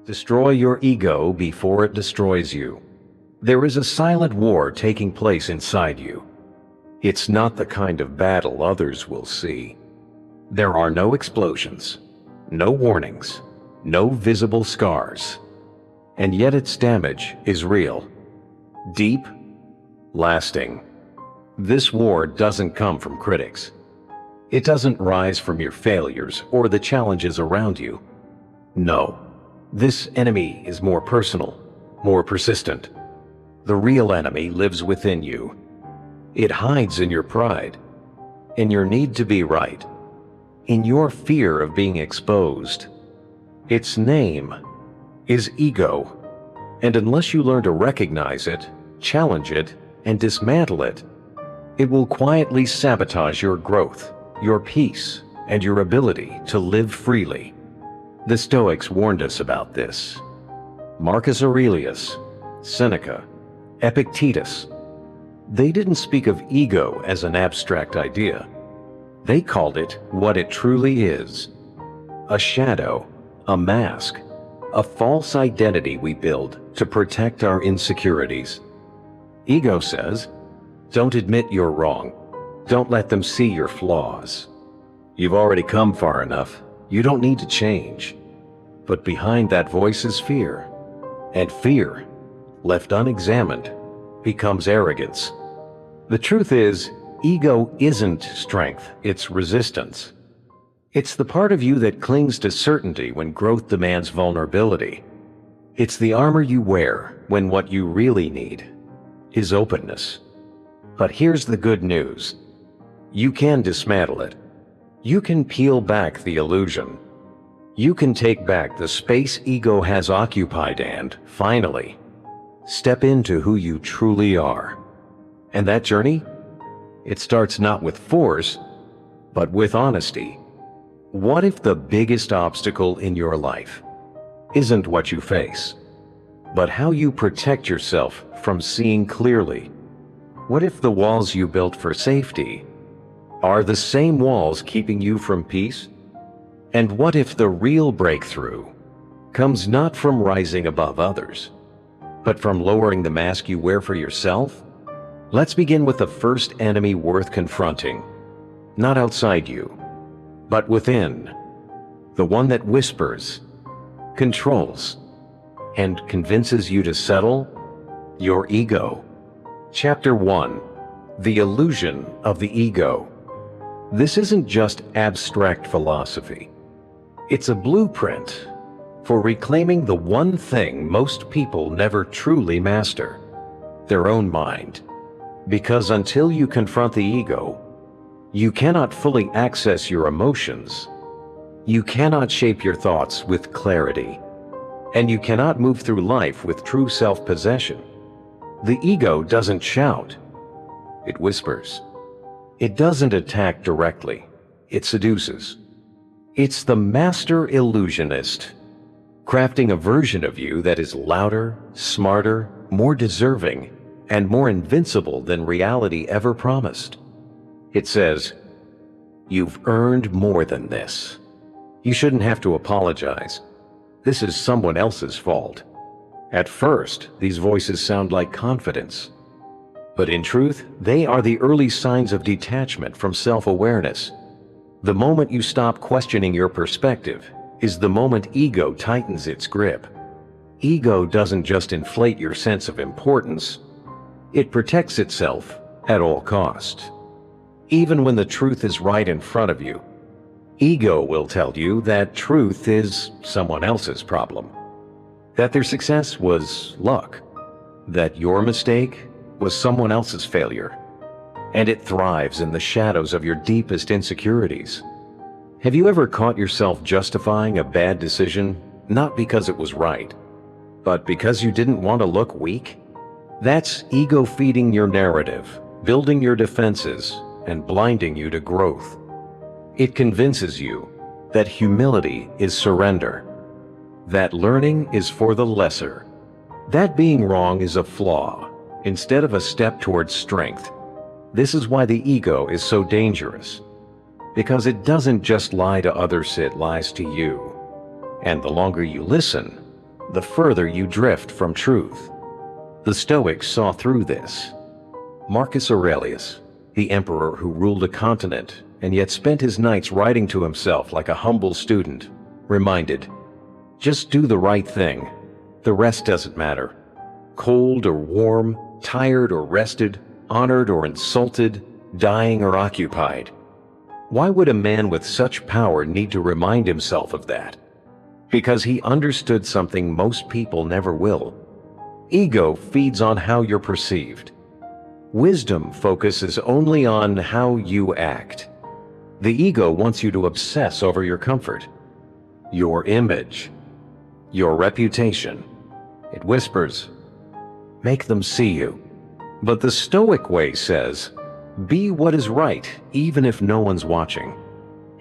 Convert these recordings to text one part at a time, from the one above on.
Destroy your ego before it destroys you. There is a silent war taking place inside you. It's not the kind of battle others will see. There are no explosions, no warnings, no visible scars. And yet its damage is real, deep, lasting. This war doesn't come from critics. It doesn't rise from your failures or the challenges around you. No, this enemy is more personal, more persistent. The real enemy lives within you. It hides in your pride, in your need to be right, in your fear of being exposed. Its name is ego, and unless you learn to recognize it, challenge it, and dismantle it, it will quietly sabotage your growth, your peace, and your ability to live freely. The Stoics warned us about this. Marcus Aurelius, Seneca, Epictetus. They didn't speak of ego as an abstract idea. They called it what it truly is: a shadow, a mask, a false identity we build to protect our insecurities. Ego says, don't admit you're wrong. Don't let them see your flaws. You've already come far enough. You don't need to change. But behind that voice is fear. And fear, left unexamined, becomes arrogance. The truth is, ego isn't strength, it's resistance. It's the part of you that clings to certainty when growth demands vulnerability. It's the armor you wear when what you really need is openness. But here's the good news. You can dismantle it. You can peel back the illusion. You can take back the space ego has occupied and, finally, step into who you truly are. And that journey? It starts not with force, but with honesty. What if the biggest obstacle in your life isn't what you face, but how you protect yourself from seeing clearly? What if the walls you built for safety are the same walls keeping you from peace? And what if the real breakthrough comes not from rising above others, but from lowering the mask you wear for yourself? Let's begin with the first enemy worth confronting, not outside you, but within, the one that whispers, controls, and convinces you to settle: your ego. Chapter 1. The Illusion of the Ego. This isn't just abstract philosophy. It's a blueprint for reclaiming the one thing most people never truly master: their own mind. Because until you confront the ego, you cannot fully access your emotions. You cannot shape your thoughts with clarity. And you cannot move through life with true self-possession. The ego doesn't shout. It whispers. It doesn't attack directly. It seduces. It's the master illusionist, crafting a version of you that is louder, smarter, more deserving, and more invincible than reality ever promised. It says, you've earned more than this. You shouldn't have to apologize. This is someone else's fault. At first, these voices sound like confidence. But in truth, they are the early signs of detachment from self-awareness. The moment you stop questioning your perspective is the moment ego tightens its grip. Ego doesn't just inflate your sense of importance. It protects itself at all costs. Even when the truth is right in front of you, ego will tell you that truth is someone else's problem. That their success was luck. That your mistake was someone else's failure. And it thrives in the shadows of your deepest insecurities. Have you ever caught yourself justifying a bad decision, not because it was right, but because you didn't want to look weak? That's ego feeding your narrative, building your defenses, and blinding you to growth. It convinces you that humility is surrender, that learning is for the lesser, that being wrong is a flaw instead of a step towards strength. This is why the ego is so dangerous, because it doesn't just lie to others, it lies to you. And the longer you listen, the further you drift from truth. The Stoics saw through this. Marcus Aurelius, the emperor who ruled a continent and yet spent his nights writing to himself like a humble student, reminded, "Just do the right thing. The rest doesn't matter. Cold or warm, tired or rested, honored or insulted, dying or occupied." Why would a man with such power need to remind himself of that? Because he understood something most people never will. Ego feeds on how you're perceived. Wisdom focuses only on how you act. The ego wants you to obsess over your comfort, your image, your reputation. It whispers, "Make them see you." But the Stoic way says, "Be what is right, even if no one's watching."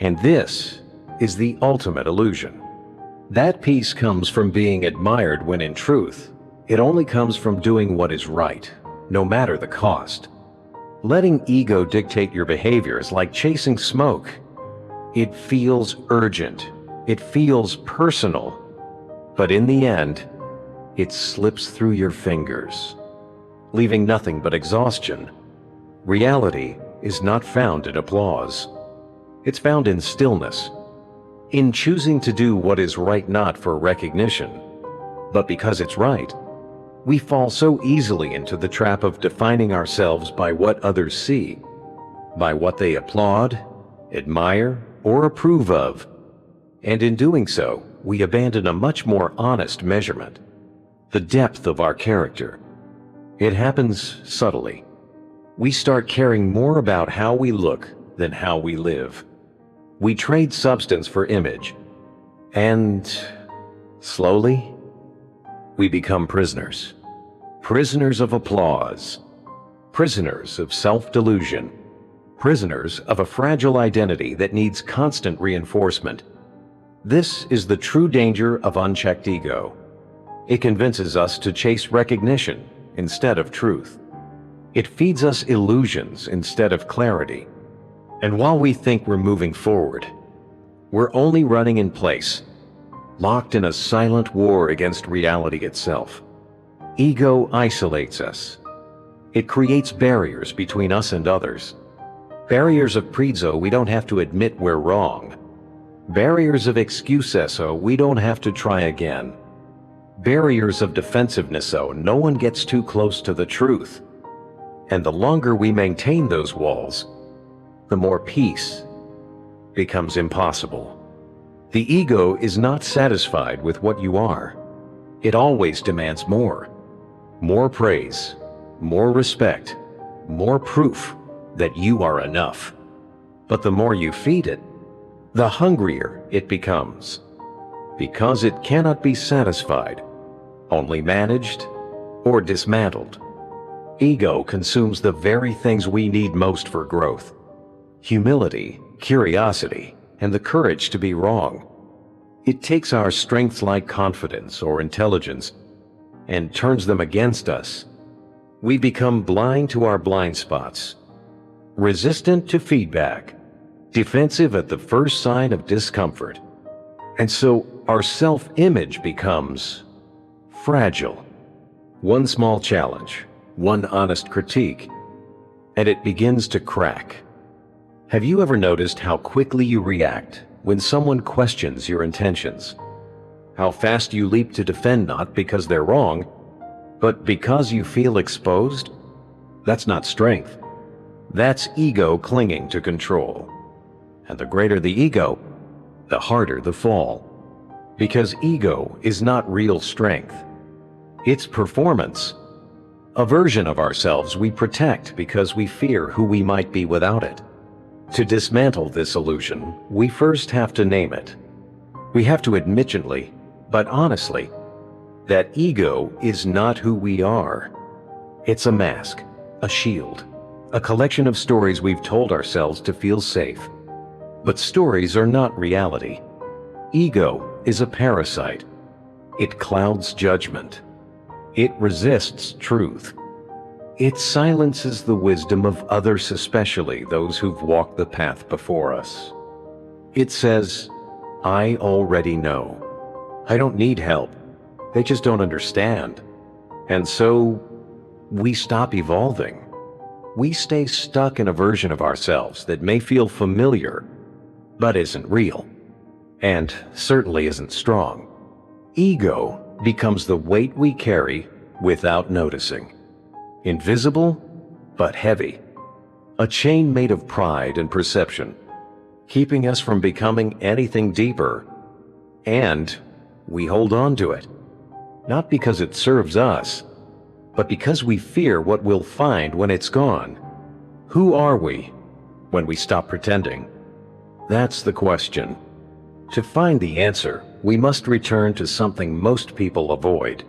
And this is the ultimate illusion. That peace comes from being admired when in truth, it only comes from doing what is right, no matter the cost. Letting ego dictate your behavior is like chasing smoke. It feels urgent. It feels personal. But in the end, it slips through your fingers, leaving nothing but exhaustion. Reality is not found in applause. It's found in stillness, in choosing to do what is right not for recognition, but because it's right. We fall so easily into the trap of defining ourselves by what others see, by what they applaud, admire, or approve of. And in doing so, we abandon a much more honest measurement, the depth of our character. It happens subtly. We start caring more about how we look than how we live. We trade substance for image, and slowly, we become prisoners. Prisoners of applause, prisoners of self-delusion, prisoners of a fragile identity that needs constant reinforcement. This is the true danger of unchecked ego. It convinces us to chase recognition instead of truth. It feeds us illusions instead of clarity. And while we think we're moving forward, we're only running in place, locked in a silent war against reality itself. Ego isolates us. It creates barriers between us and others. Barriers of prezzo we don't have to admit we're wrong. Barriers of excuses so we don't have to try again. Barriers of defensiveness so no one gets too close to the truth. And the longer we maintain those walls, the more peace becomes impossible. The ego is not satisfied with what you are. It always demands more. More praise, more respect, more proof that you are enough. But the more you feed it, the hungrier it becomes. Because it cannot be satisfied, only managed or dismantled. Ego consumes the very things we need most for growth: humility, curiosity, and the courage to be wrong. It takes our strengths like confidence or intelligence and turns them against us. We become blind to our blind spots, resistant to feedback, defensive at the first sign of discomfort. And so our self-image becomes fragile. One small challenge, one honest critique, and it begins to crack. Have you ever noticed how quickly you react when someone questions your intentions? How fast you leap to defend not because they're wrong, but because you feel exposed? That's not strength. That's ego clinging to control. And the greater the ego, the harder the fall. Because ego is not real strength. It's performance. A version of ourselves we protect because we fear who we might be without it. To dismantle this illusion, we first have to name it. We have to admit gently, but honestly, that ego is not who we are. It's a mask, a shield, a collection of stories we've told ourselves to feel safe. But stories are not reality. Ego is a parasite. It clouds judgment. It resists truth. It silences the wisdom of others, especially those who've walked the path before us. It says, "I already know. I don't need help. They just don't understand. And so we stop evolving. We stay stuck in a version of ourselves that may feel familiar, but isn't real, and certainly isn't strong. Ego becomes the weight we carry without noticing. Invisible, but heavy. A chain made of pride and perception, keeping us from becoming anything deeper. And we hold on to it, not because it serves us, but because we fear what we'll find when it's gone. Who are we when we stop pretending? That's the question. To find the answer, we must return to something most people avoid: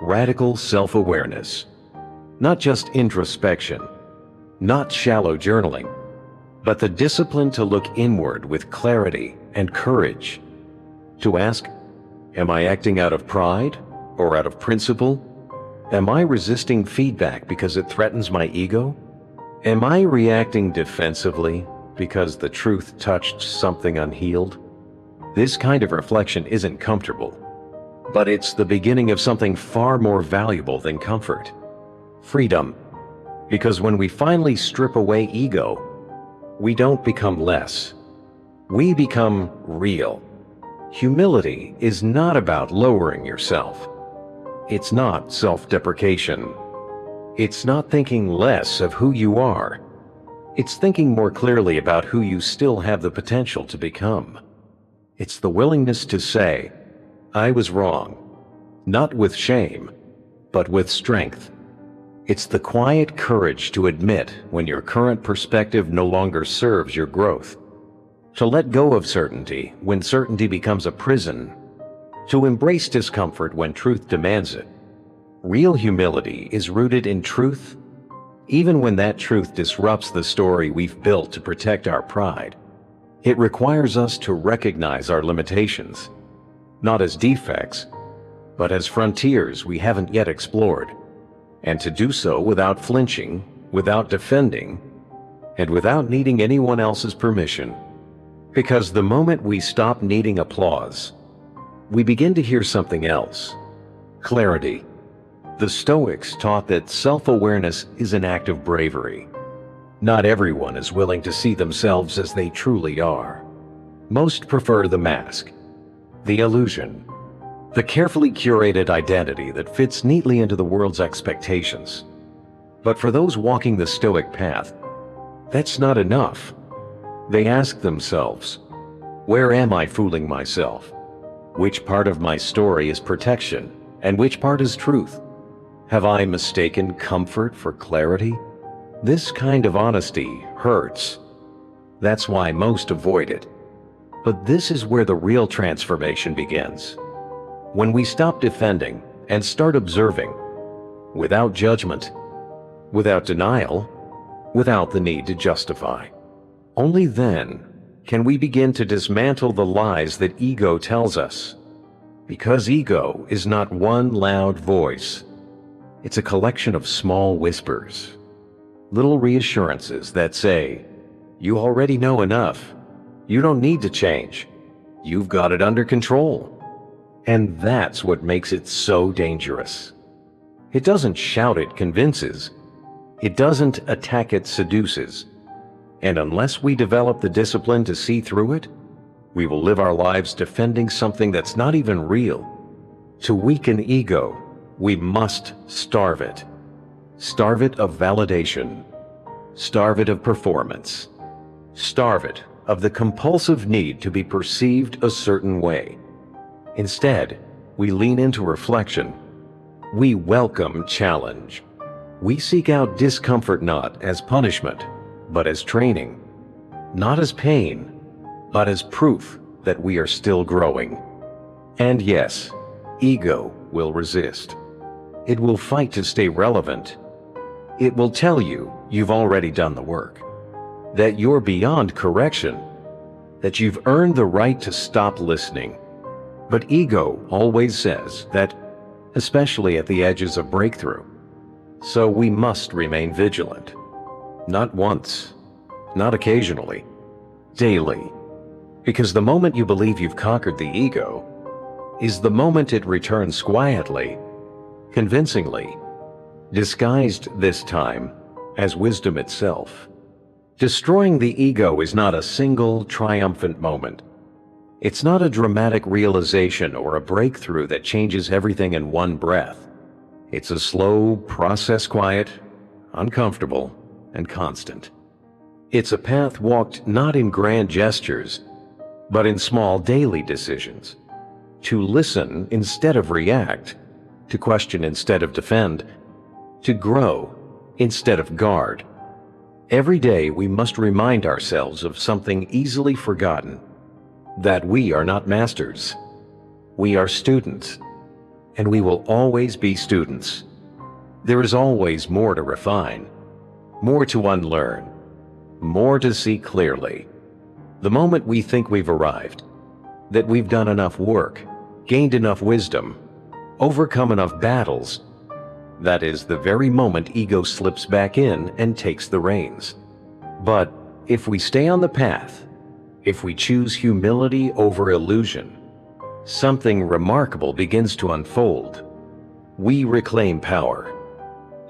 radical self-awareness. Not just introspection, not shallow journaling, but the discipline to look inward with clarity and courage. To ask, am I acting out of pride or out of principle? Am I resisting feedback because it threatens my ego? Am I reacting defensively because the truth touched something unhealed? This kind of reflection isn't comfortable, but it's the beginning of something far more valuable than comfort: freedom. Because when we finally strip away ego, we don't become less. We become real. Humility is not about lowering yourself. It's not self-deprecation. It's not thinking less of who you are. It's thinking more clearly about who you still have the potential to become. It's the willingness to say, I was wrong, not with shame, but with strength. It's the quiet courage to admit when your current perspective no longer serves your growth. To let go of certainty when certainty becomes a prison. To embrace discomfort when truth demands it. Real humility is rooted in truth, even when that truth disrupts the story we've built to protect our pride. It requires us to recognize our limitations, not as defects, but as frontiers we haven't yet explored, and to do so without flinching, without defending, and without needing anyone else's permission. Because the moment we stop needing applause, we begin to hear something else: clarity. The Stoics taught that self-awareness is an act of bravery. Not everyone is willing to see themselves as they truly are. Most prefer the mask, the illusion, the carefully curated identity that fits neatly into the world's expectations. But for those walking the Stoic path, that's not enough. They ask themselves, where am I fooling myself? Which part of my story is protection, and which part is truth? Have I mistaken comfort for clarity? This kind of honesty hurts. That's why most avoid it. But this is where the real transformation begins. When we stop defending and start observing, without judgment, without denial, without the need to justify. Only then can we begin to dismantle the lies that ego tells us. Because ego is not one loud voice. It's a collection of small whispers, little reassurances that say, you already know enough. You don't need to change. You've got it under control. And that's what makes it so dangerous. It doesn't shout, it convinces. It doesn't attack, it seduces. And unless we develop the discipline to see through it, we will live our lives defending something that's not even real. To weaken ego, we must starve it. Starve it of validation. Starve it of performance. Starve it of the compulsive need to be perceived a certain way. Instead, we lean into reflection. We welcome challenge. We seek out discomfort not as punishment, but as training. Not as pain, but as proof that we are still growing. And yes, ego will resist. It will fight to stay relevant. It will tell you you've already done the work, that you're beyond correction, that you've earned the right to stop listening. But ego always says that, especially at the edges of breakthrough. So we must remain vigilant. Not once, not occasionally, daily. Because the moment you believe you've conquered the ego, is the moment it returns quietly, convincingly, disguised this time as wisdom itself. Destroying the ego is not a single triumphant moment. It's not a dramatic realization or a breakthrough that changes everything in one breath. It's a slow process, quiet, uncomfortable, and constant. It's a path walked not in grand gestures, but in small daily decisions. To listen instead of react, to question instead of defend, to grow instead of guard. Every day we must remind ourselves of something easily forgotten, that we are not masters. We are students, and we will always be students. There is always more to refine, more to unlearn, more to see clearly. The moment we think we've arrived, that we've done enough work, gained enough wisdom, overcome enough battles, that is the very moment ego slips back in and takes the reins. But if we stay on the path, if we choose humility over illusion, something remarkable begins to unfold. We reclaim power,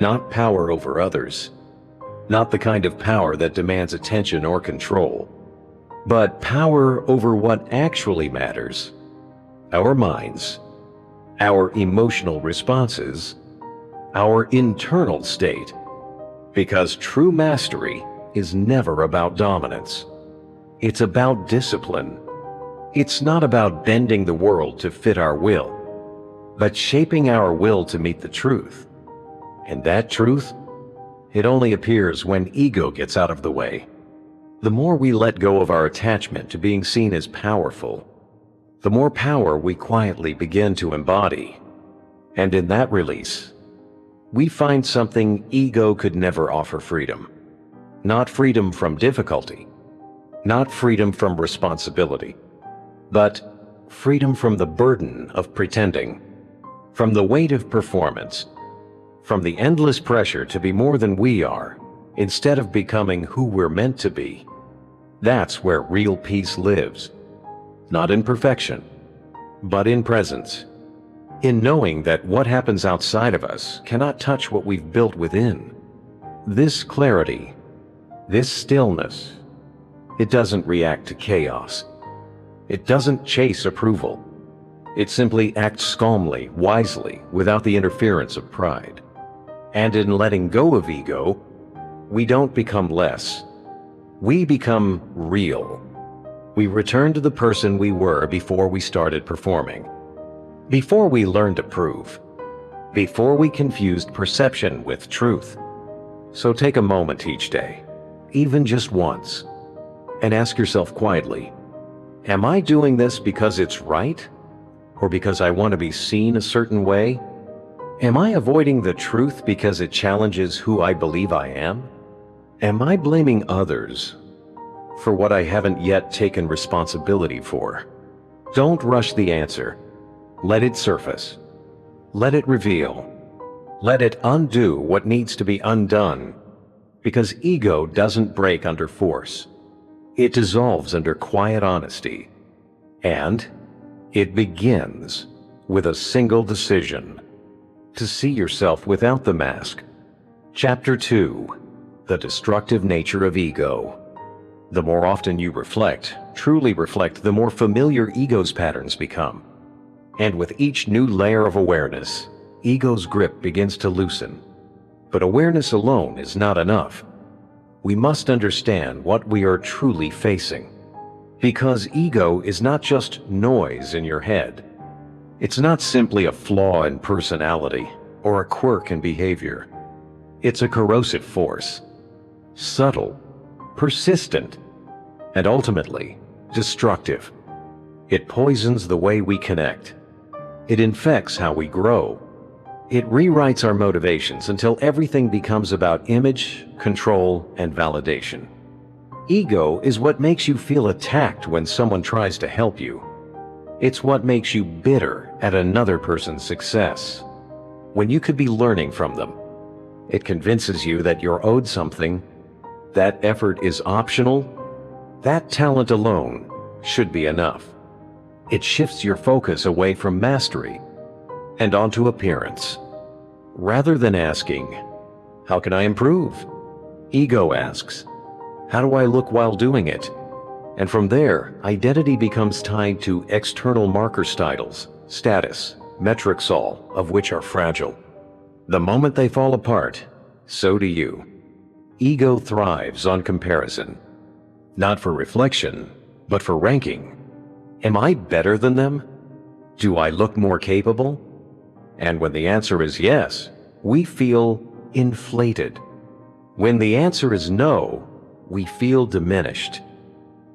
not power over others, not the kind of power that demands attention or control, but power over what actually matters: our minds, our emotional responses, our internal state. Because true mastery is never about dominance. It's about discipline. It's not about bending the world to fit our will, but shaping our will to meet the truth. And that truth, it only appears when ego gets out of the way. The more we let go of our attachment to being seen as powerful, the more power we quietly begin to embody. And in that release, we find something ego could never offer: freedom. Not freedom from difficulty, not freedom from responsibility, but freedom from the burden of pretending, from the weight of performance, from the endless pressure to be more than we are, instead of becoming who we're meant to be. That's where real peace lives, not in perfection, but in presence, in knowing that what happens outside of us cannot touch what we've built within. This clarity, this stillness, it doesn't react to chaos. It doesn't chase approval. It simply acts calmly, wisely, without the interference of pride. And in letting go of ego, we don't become less. We become real. We return to the person we were before we started performing, before we learned to prove, before we confused perception with truth. So take a moment each day, even just once, and ask yourself quietly, am I doing this because it's right, or because I want to be seen a certain way? Am I avoiding the truth because it challenges who I believe I am? Am I blaming others for what I haven't yet taken responsibility for? Don't rush the answer. Let it surface. Let it reveal. Let it undo what needs to be undone, because ego doesn't break under force. It dissolves under quiet honesty, and it begins with a single decision: to see yourself without the mask. Chapter 2: The Destructive Nature of Ego. The more often you reflect, truly reflect, the more familiar ego's patterns become. And with each new layer of awareness, ego's grip begins to loosen. But awareness alone is not enough. We must understand what we are truly facing. Because ego is not just noise in your head. It's not simply a flaw in personality or a quirk in behavior. It's a corrosive force, subtle, persistent, and ultimately destructive. It poisons the way we connect. It infects how we grow. It rewrites our motivations until everything becomes about image, control, and validation. Ego is what makes you feel attacked when someone tries to help you. It's what makes you bitter at another person's success, when you could be learning from them. It convinces you that you're owed something, that effort is optional, that talent alone should be enough. It shifts your focus away from mastery and onto appearance. Rather than asking, "How can I improve?" ego asks, "How do I look while doing it?" And from there, identity becomes tied to external marker titles, status, metrics, all of which are fragile. The moment they fall apart, so do you. Ego thrives on comparison, not for reflection, but for ranking. Am I better than them? Do I look more capable? And when the answer is yes, we feel inflated. When the answer is no, we feel diminished.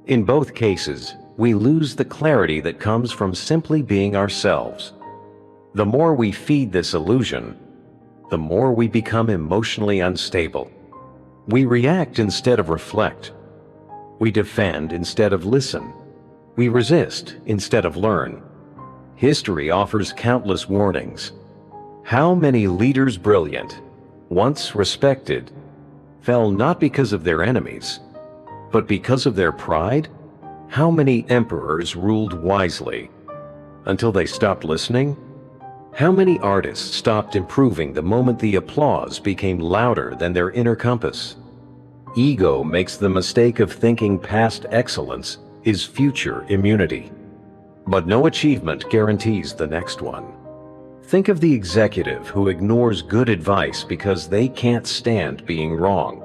In both cases, we lose the clarity that comes from simply being ourselves. The more we feed this illusion, the more we become emotionally unstable. We react instead of reflect. We defend instead of listen. We resist instead of learn. History offers countless warnings. How many leaders brilliant, once respected, fell not because of their enemies, but because of their pride? How many emperors ruled wisely until they stopped listening? How many artists stopped improving the moment the applause became louder than their inner compass? Ego makes the mistake of thinking past excellence is future immunity. But no achievement guarantees the next one. Think of the executive who ignores good advice because they can't stand being wrong.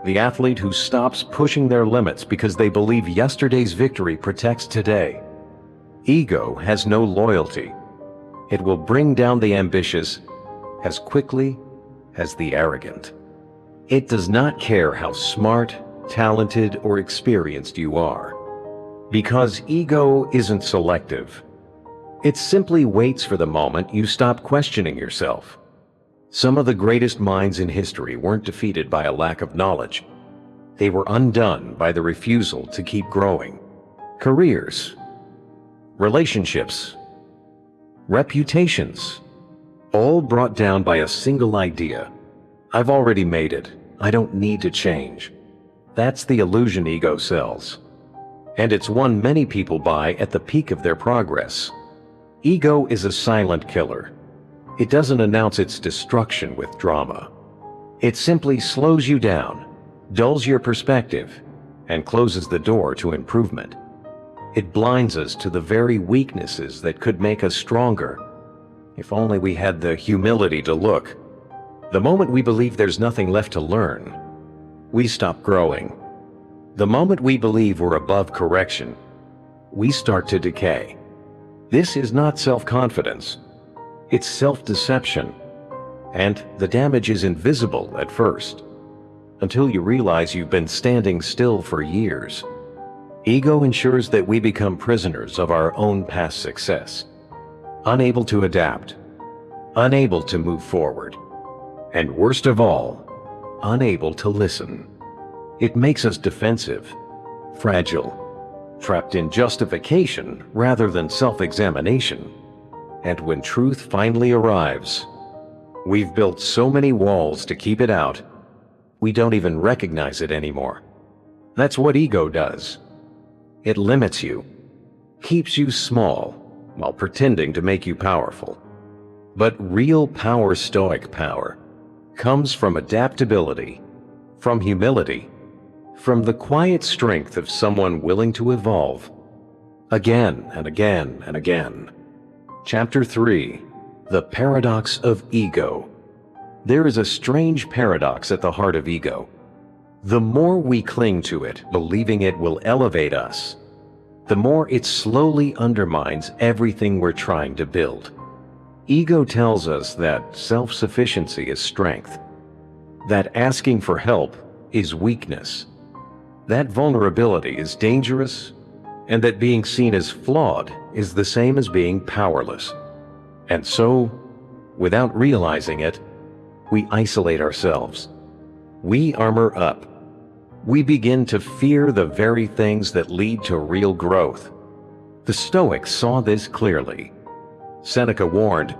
The athlete who stops pushing their limits because they believe yesterday's victory protects today. Ego has no loyalty. It will bring down the ambitious as quickly as the arrogant. It does not care how smart, talented, or experienced you are, because ego isn't selective. It simply waits for the moment you stop questioning yourself. Some of the greatest minds in history weren't defeated by a lack of knowledge. They were undone by the refusal to keep growing. Careers, relationships, reputations, all brought down by a single idea. I've already made it. I don't need to change. That's the illusion ego sells. And it's one many people buy at the peak of their progress. Ego is a silent killer. It doesn't announce its destruction with drama. It simply slows you down, dulls your perspective, and closes the door to improvement. It blinds us to the very weaknesses that could make us stronger. If only we had the humility to look. The moment we believe there's nothing left to learn, we stop growing. The moment we believe we're above correction, we start to decay. This is not self-confidence. It's self-deception. And the damage is invisible at first, until you realize you've been standing still for years. Ego ensures that we become prisoners of our own past success, unable to adapt, unable to move forward, and worst of all, unable to listen. It makes us defensive, fragile, trapped in justification rather than self-examination. And when truth finally arrives, we've built so many walls to keep it out, we don't even recognize it anymore. That's what ego does. It limits you, keeps you small, while pretending to make you powerful. But real power, Stoic power, comes from adaptability, from humility, from the quiet strength of someone willing to evolve. Again and again and again. Chapter 3. The Paradox of Ego. There is a strange paradox at the heart of ego. The more we cling to it, believing it will elevate us, the more it slowly undermines everything we're trying to build. Ego tells us that self-sufficiency is strength, that asking for help is weakness, that vulnerability is dangerous, and that being seen as flawed is the same as being powerless. And so, without realizing it, we isolate ourselves. We armor up. We begin to fear the very things that lead to real growth. The Stoics saw this clearly. Seneca warned,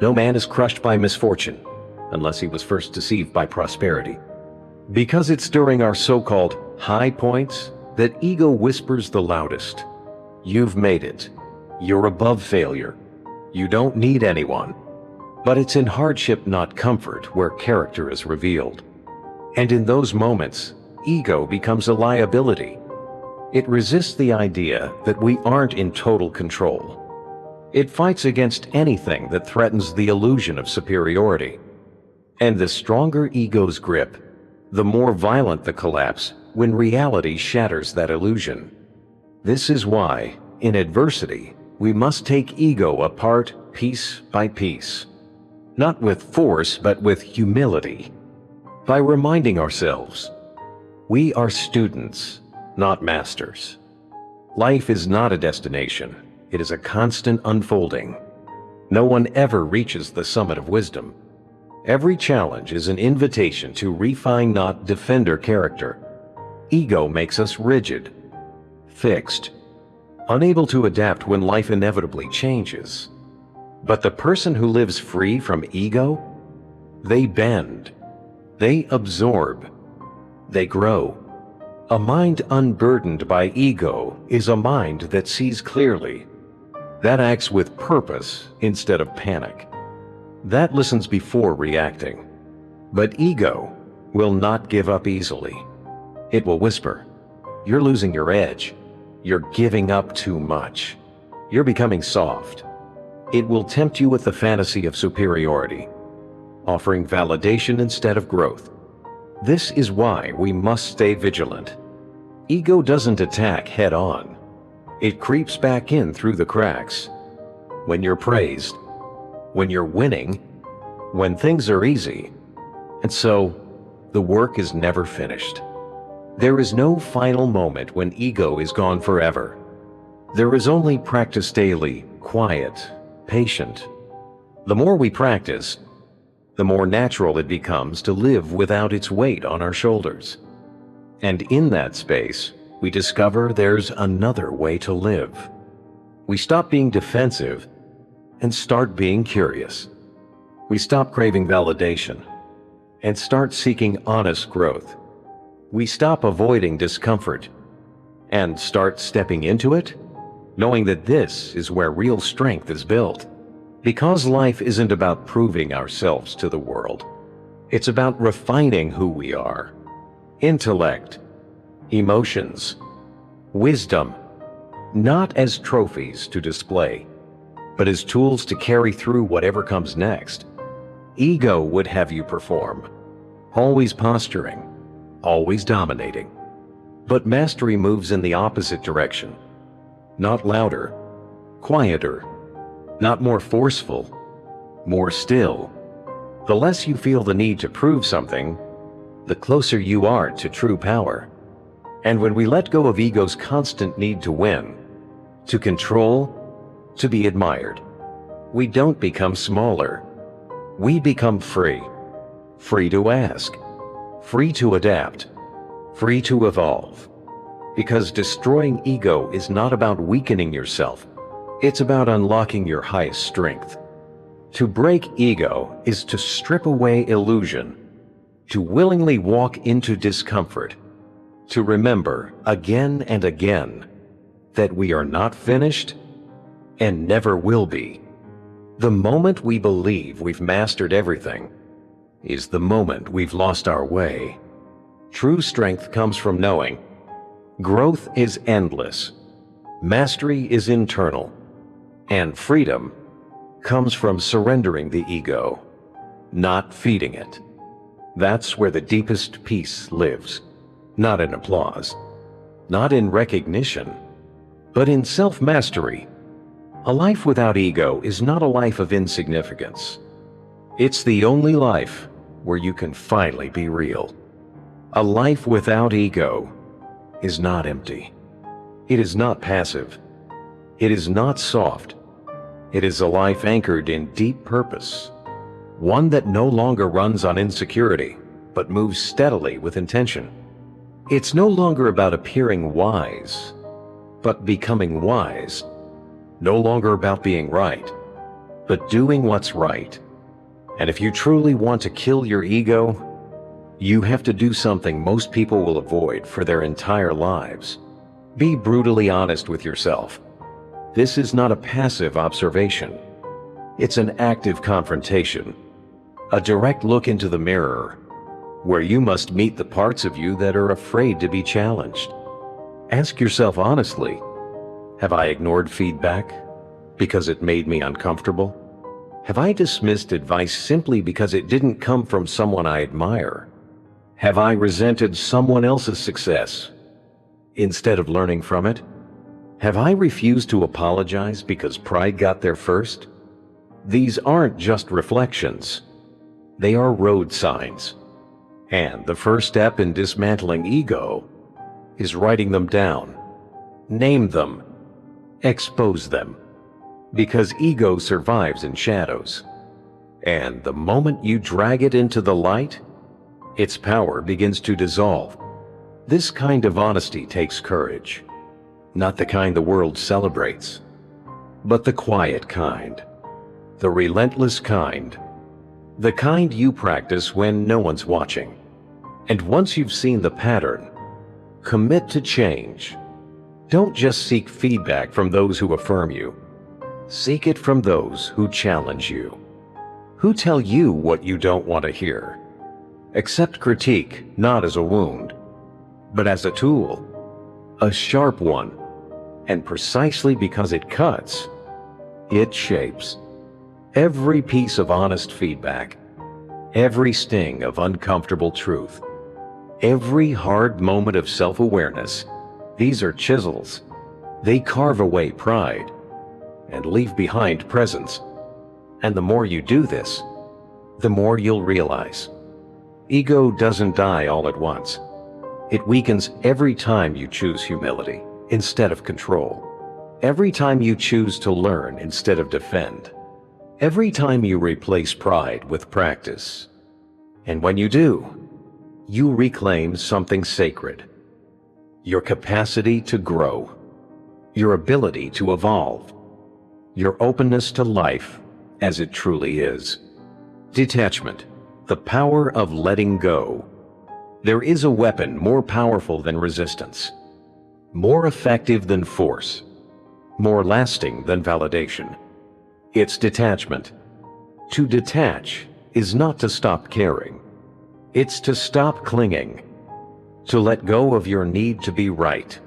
"No man is crushed by misfortune, unless he was first deceived by prosperity." Because it's during our so-called high points that ego whispers the loudest. You've made it. You're above failure. You don't need anyone. But it's in hardship, not comfort, where character is revealed. And in those moments, ego becomes a liability. It resists the idea that we aren't in total control. It fights against anything that threatens the illusion of superiority. And the stronger ego's grip, the more violent the collapse when reality shatters that illusion. This is why, in adversity, we must take ego apart piece by piece. Not with force, but with humility. By reminding ourselves, we are students, not masters. Life is not a destination. It is a constant unfolding. No one ever reaches the summit of wisdom. Every challenge is an invitation to refine, not defend our character. Ego makes us rigid, fixed, unable to adapt when life inevitably changes. But the person who lives free from ego, they bend, they absorb, they grow. A mind unburdened by ego is a mind that sees clearly, that acts with purpose instead of panic, that listens before reacting. But ego will not give up easily. It will whisper, "You're losing your edge. You're giving up too much. You're becoming soft." It will tempt you with the fantasy of superiority, offering validation instead of growth. This is why we must stay vigilant. Ego doesn't attack head-on. It creeps back in through the cracks. When you're praised, when you're winning, when things are easy. And so, the work is never finished. There is no final moment when ego is gone forever. There is only practice daily, quiet, patient. The more we practice, the more natural it becomes to live without its weight on our shoulders. And in that space, we discover there's another way to live. We stop being defensive and start being curious. We stop craving validation and start seeking honest growth. We stop avoiding discomfort and start stepping into it, knowing that this is where real strength is built. Because life isn't about proving ourselves to the world. It's about refining who we are. Intellect, emotions, wisdom, not as trophies to display, but as tools to carry through whatever comes next. Ego would have you perform, always posturing, always dominating. But mastery moves in the opposite direction. Not louder, quieter, not more forceful, more still. The less you feel the need to prove something, the closer you are to true power. And when we let go of ego's constant need to win, to control, to be admired, we don't become smaller. We become free. Free to ask, free to adapt, free to evolve. Because destroying ego is not about weakening yourself. It's about unlocking your highest strength. To break ego is to strip away illusion, to willingly walk into discomfort, to remember again and again that we are not finished and never will be. The moment we believe we've mastered everything is the moment we've lost our way. True strength comes from knowing growth is endless, mastery is internal, and freedom comes from surrendering the ego, not feeding it. That's where the deepest peace lives, not in applause, not in recognition, but in self-mastery. A life without ego is not a life of insignificance. It's the only life where you can finally be real. A life without ego is not empty. It is not passive. It is not soft. It is a life anchored in deep purpose, one that no longer runs on insecurity, but moves steadily with intention. It's no longer about appearing wise, but becoming wise. No longer about being right, but doing what's right. And if you truly want to kill your ego, you have to do something most people will avoid for their entire lives. Be brutally honest with yourself. This is not a passive observation. It's an active confrontation, a direct look into the mirror, where you must meet the parts of you that are afraid to be challenged. Ask yourself honestly, have I ignored feedback because it made me uncomfortable? Have I dismissed advice simply because it didn't come from someone I admire? Have I resented someone else's success instead of learning from it? Have I refused to apologize because pride got there first? These aren't just reflections. They are road signs. And the first step in dismantling ego is writing them down. Name them. Expose them. Because ego survives in shadows. And the moment you drag it into the light, its power begins to dissolve. This kind of honesty takes courage. Not the kind the world celebrates, but the quiet kind, the relentless kind, the kind you practice when no one's watching. And once you've seen the pattern, commit to change. Don't just seek feedback from those who affirm you. Seek it from those who challenge you, who tell you what you don't want to hear. Accept critique not as a wound, but as a tool, a sharp one. And precisely because it cuts, it shapes. Every piece of honest feedback, every sting of uncomfortable truth, every hard moment of self-awareness, these are chisels. They carve away pride and leave behind presence. And the more you do this, the more you'll realize. Ego doesn't die all at once. It weakens every time you choose humility instead of control. Every time you choose to learn instead of defend. Every time you replace pride with practice. And when you do, you reclaim something sacred. Your capacity to grow. Your ability to evolve. Your openness to life as it truly is. Detachment, the power of letting go. There is a weapon more powerful than resistance, more effective than force, more lasting than validation. It's detachment. To detach is not to stop caring. It's to stop clinging, to let go of your need to be right,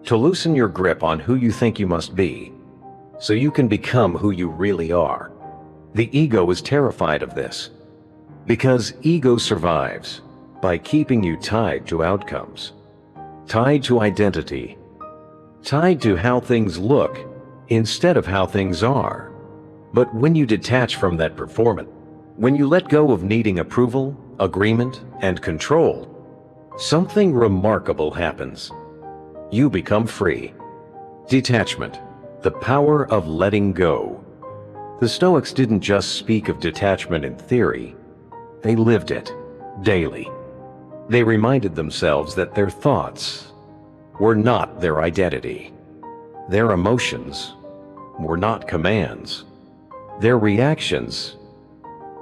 to loosen your grip on who you think you must be, so you can become who you really are. The ego is terrified of this, because ego survives by keeping you tied to outcomes, tied to identity, tied to how things look instead of how things are. But when you detach from that performance, when you let go of needing approval, agreement, and control, something remarkable happens. You become free. Detachment, the power of letting go. The Stoics didn't just speak of detachment in theory, they lived it daily. They reminded themselves that their thoughts were not their identity. Their emotions were not commands. Their reactions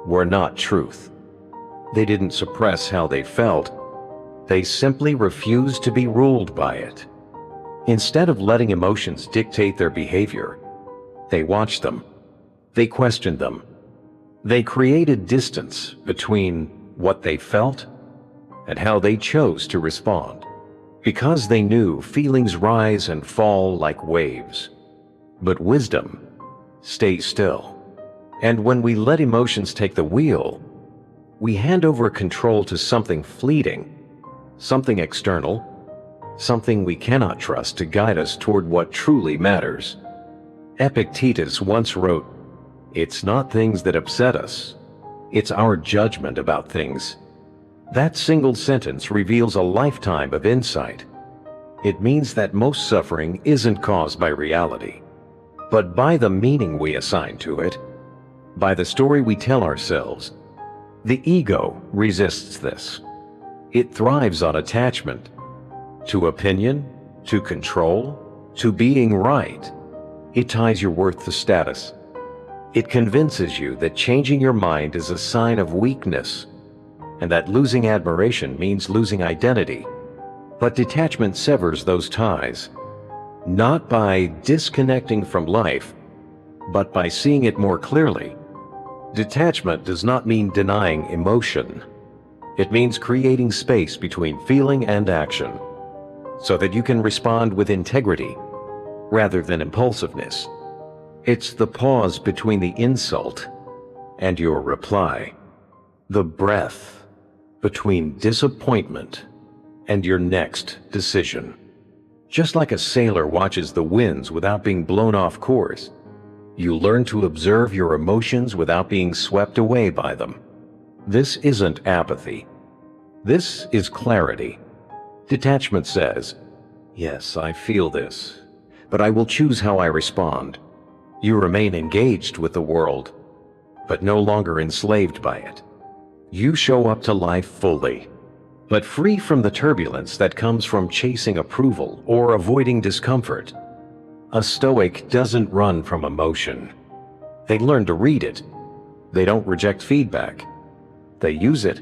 were not truth. They didn't suppress how they felt. They simply refused to be ruled by it. Instead of letting emotions dictate their behavior, they watched them. They questioned them. They created distance between what they felt and how they chose to respond. Because they knew feelings rise and fall like waves, but wisdom stays still. And when we let emotions take the wheel, we hand over control to something fleeting, something external, something we cannot trust to guide us toward what truly matters. Epictetus once wrote, "It's not things that upset us, it's our judgment about things." That single sentence reveals a lifetime of insight. It means that most suffering isn't caused by reality, but by the meaning we assign to it, by the story we tell ourselves. The ego resists this. It thrives on attachment, to opinion, to control, to being right. It ties your worth to status. It convinces you that changing your mind is a sign of weakness, and that losing admiration means losing identity. But detachment severs those ties. not by disconnecting from life, but by seeing it more clearly. Detachment does not mean denying emotion. It means creating space between feeling and action, so that you can respond with integrity rather than impulsiveness. It's the pause between the insult and your reply, the breath between disappointment and your next decision. Just like a sailor watches the winds without being blown off course, you learn to observe your emotions without being swept away by them. This isn't apathy. This is clarity. Detachment says, yes, I feel this, but I will choose how I respond. You remain engaged with the world, but no longer enslaved by it. You show up to life fully, but free from the turbulence that comes from chasing approval or avoiding discomfort. A Stoic doesn't run from emotion. They learn to read it. They don't reject feedback. They use it.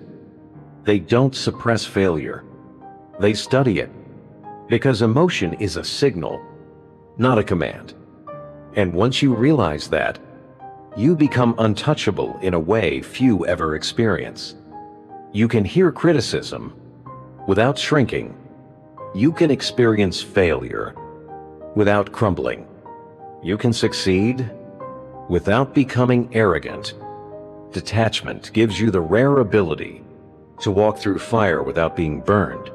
They don't suppress failure. They study it, because emotion is a signal, not a command. And once you realize that, you become untouchable in a way few ever experience. You can hear criticism without shrinking. You can experience failure without crumbling. You can succeed without becoming arrogant. Detachment gives you the rare ability to walk through fire without being burned,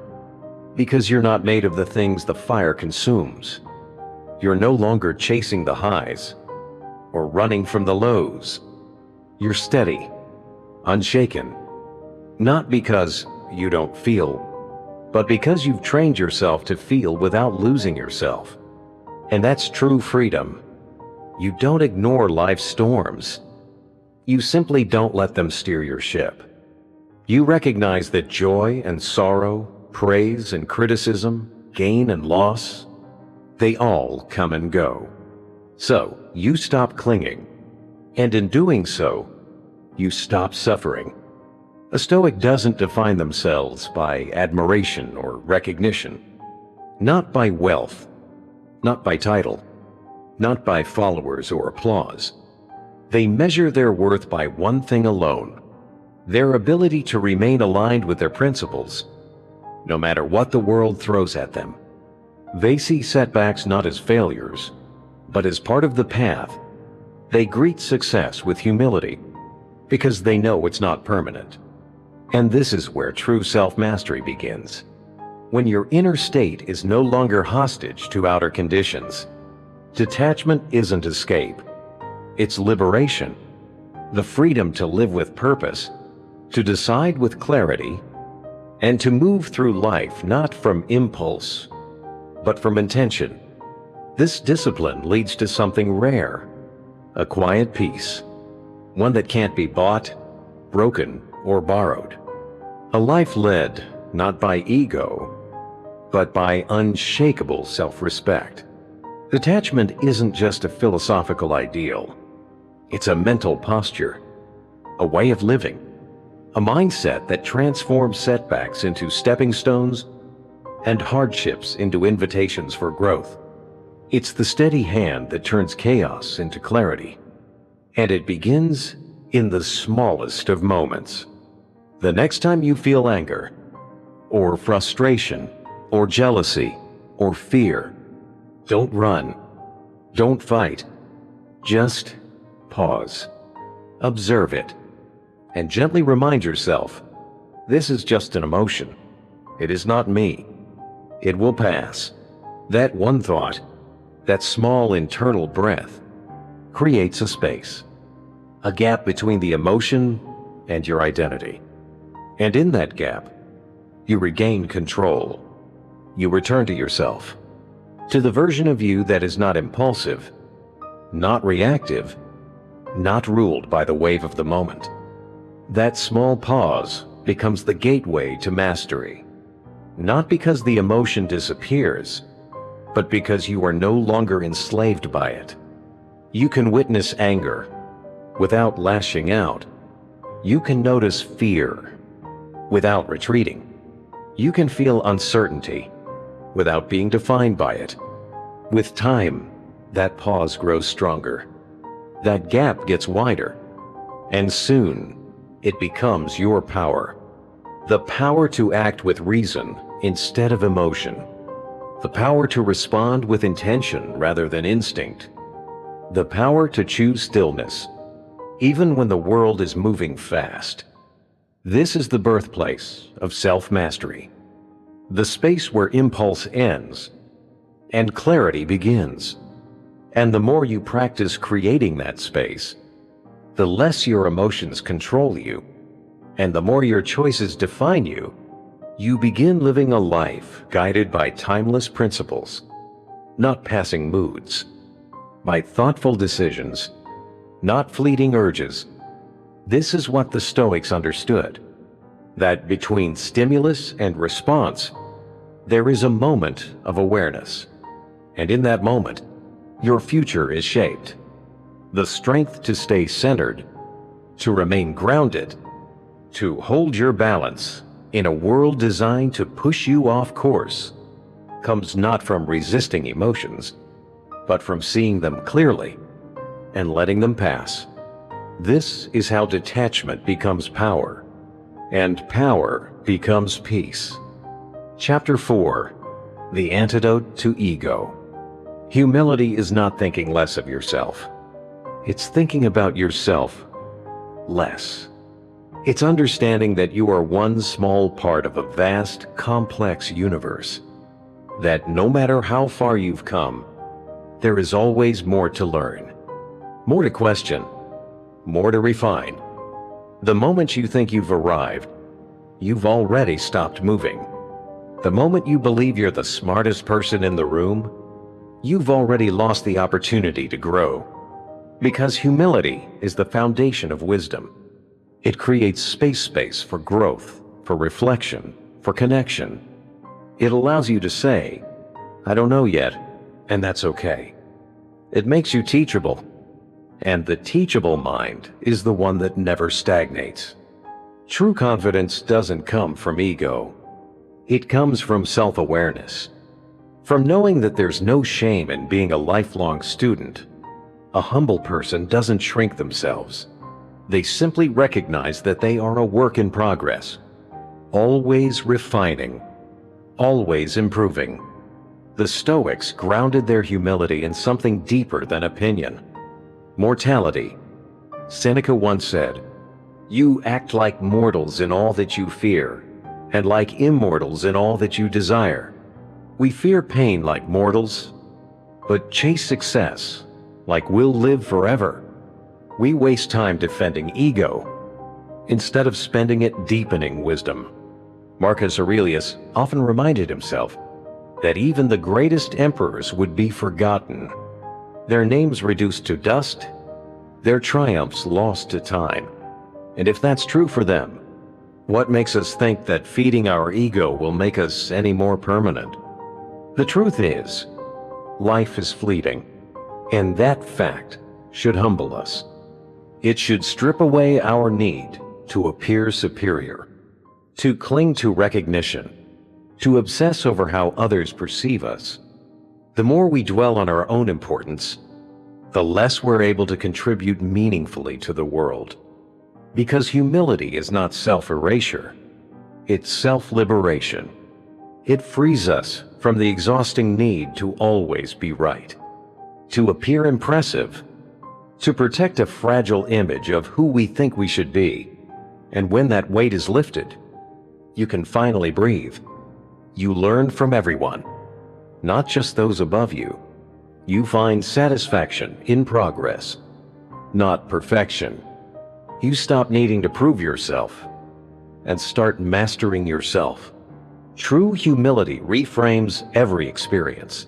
because you're not made of the things the fire consumes. You're no longer chasing the highs or running from the lows. You're steady, unshaken, not because you don't feel, but because you've trained yourself to feel without losing yourself. And that's true freedom. You don't ignore life's storms. You simply don't let them steer your ship. You recognize that joy and sorrow, praise and criticism, gain and loss, they all come and go. So you stop clinging, and in doing so, you stop suffering. A Stoic doesn't define themselves by admiration or recognition, not by wealth, not by title, not by followers or applause. They measure their worth by one thing alone: their ability to remain aligned with their principles, no matter what the world throws at them. They see setbacks not as failures, but as part of the path. They greet success with humility, because they know it's not permanent. And this is where true self-mastery begins. When your inner state is no longer hostage to outer conditions. Detachment isn't escape. It's liberation. The freedom to live with purpose, to decide with clarity, and to move through life not from impulse, but from intention. This discipline leads to something rare, a quiet peace, one that can't be bought, broken, or borrowed. A life led not by ego, but by unshakable self-respect. Detachment isn't just a philosophical ideal. It's a mental posture, a way of living, a mindset that transforms setbacks into stepping stones and hardships into invitations for growth. It's the steady hand that turns chaos into clarity. And it begins in the smallest of moments. The next time you feel anger, or frustration, or jealousy, or fear, don't run, don't fight. Just pause, observe it, and gently remind yourself, this is just an emotion. It is not me. It will pass. That one thought, that small internal breath, creates a space, a gap between the emotion and your identity. And in that gap, you regain control. You return to yourself, to the version of you that is not impulsive, not reactive, not ruled by the wave of the moment. That small pause becomes the gateway to mastery, not because the emotion disappears, but because you are no longer enslaved by it. You can witness anger without lashing out. You can notice fear without retreating. You can feel uncertainty without being defined by it. With time, that pause grows stronger. That gap gets wider. And soon, it becomes your power. The power to act with reason instead of emotion. The power to respond with intention rather than instinct. The power to choose stillness, even when the world is moving fast. This is the birthplace of self-mastery. The space where impulse ends and clarity begins. And the more you practice creating that space, the less your emotions control you, and the more your choices define you, you begin living a life guided by timeless principles, not passing moods, by thoughtful decisions, not fleeting urges. This is what the Stoics understood, that between stimulus and response, there is a moment of awareness. And in that moment, your future is shaped. The strength to stay centered, to remain grounded, to hold your balance in a world designed to push you off course, comes not from resisting emotions, but from seeing them clearly and letting them pass. This is how detachment becomes power, and power becomes peace. Chapter 4. The Antidote to Ego. Humility is not thinking less of yourself. It's thinking about yourself less. It's understanding that you are one small part of a vast, complex universe. That no matter how far you've come, there is always more to learn, more to question, more to refine. The moment you think you've arrived, you've already stopped moving. The moment you believe you're the smartest person in the room, you've already lost the opportunity to grow. Because humility is the foundation of wisdom. It creates space for growth, for reflection, for connection. It allows you to say, I don't know yet, and that's okay. It makes you teachable. And the teachable mind is the one that never stagnates. True confidence doesn't come from ego. It comes from self-awareness. From knowing that there's no shame in being a lifelong student. A humble person doesn't shrink themselves. They simply recognize that they are a work in progress, always refining, always improving. The Stoics grounded their humility in something deeper than opinion. Mortality. Seneca once said, "You act like mortals in all that you fear, and like immortals in all that you desire." We fear pain like mortals, but chase success like we'll live forever. We waste time defending ego instead of spending it deepening wisdom. Marcus Aurelius often reminded himself that even the greatest emperors would be forgotten, their names reduced to dust, their triumphs lost to time. And if that's true for them, what makes us think that feeding our ego will make us any more permanent? The truth is, life is fleeting, and that fact should humble us. It should strip away our need to appear superior, to cling to recognition, to obsess over how others perceive us. The more we dwell on our own importance, the less we're able to contribute meaningfully to the world. Because humility is not self-erasure, it's self-liberation. It frees us from the exhausting need to always be right, to appear impressive, to protect a fragile image of who we think we should be. And when that weight is lifted, you can finally breathe. You learn from everyone, not just those above you. You find satisfaction in progress, not perfection. You stop needing to prove yourself and start mastering yourself. True humility reframes every experience.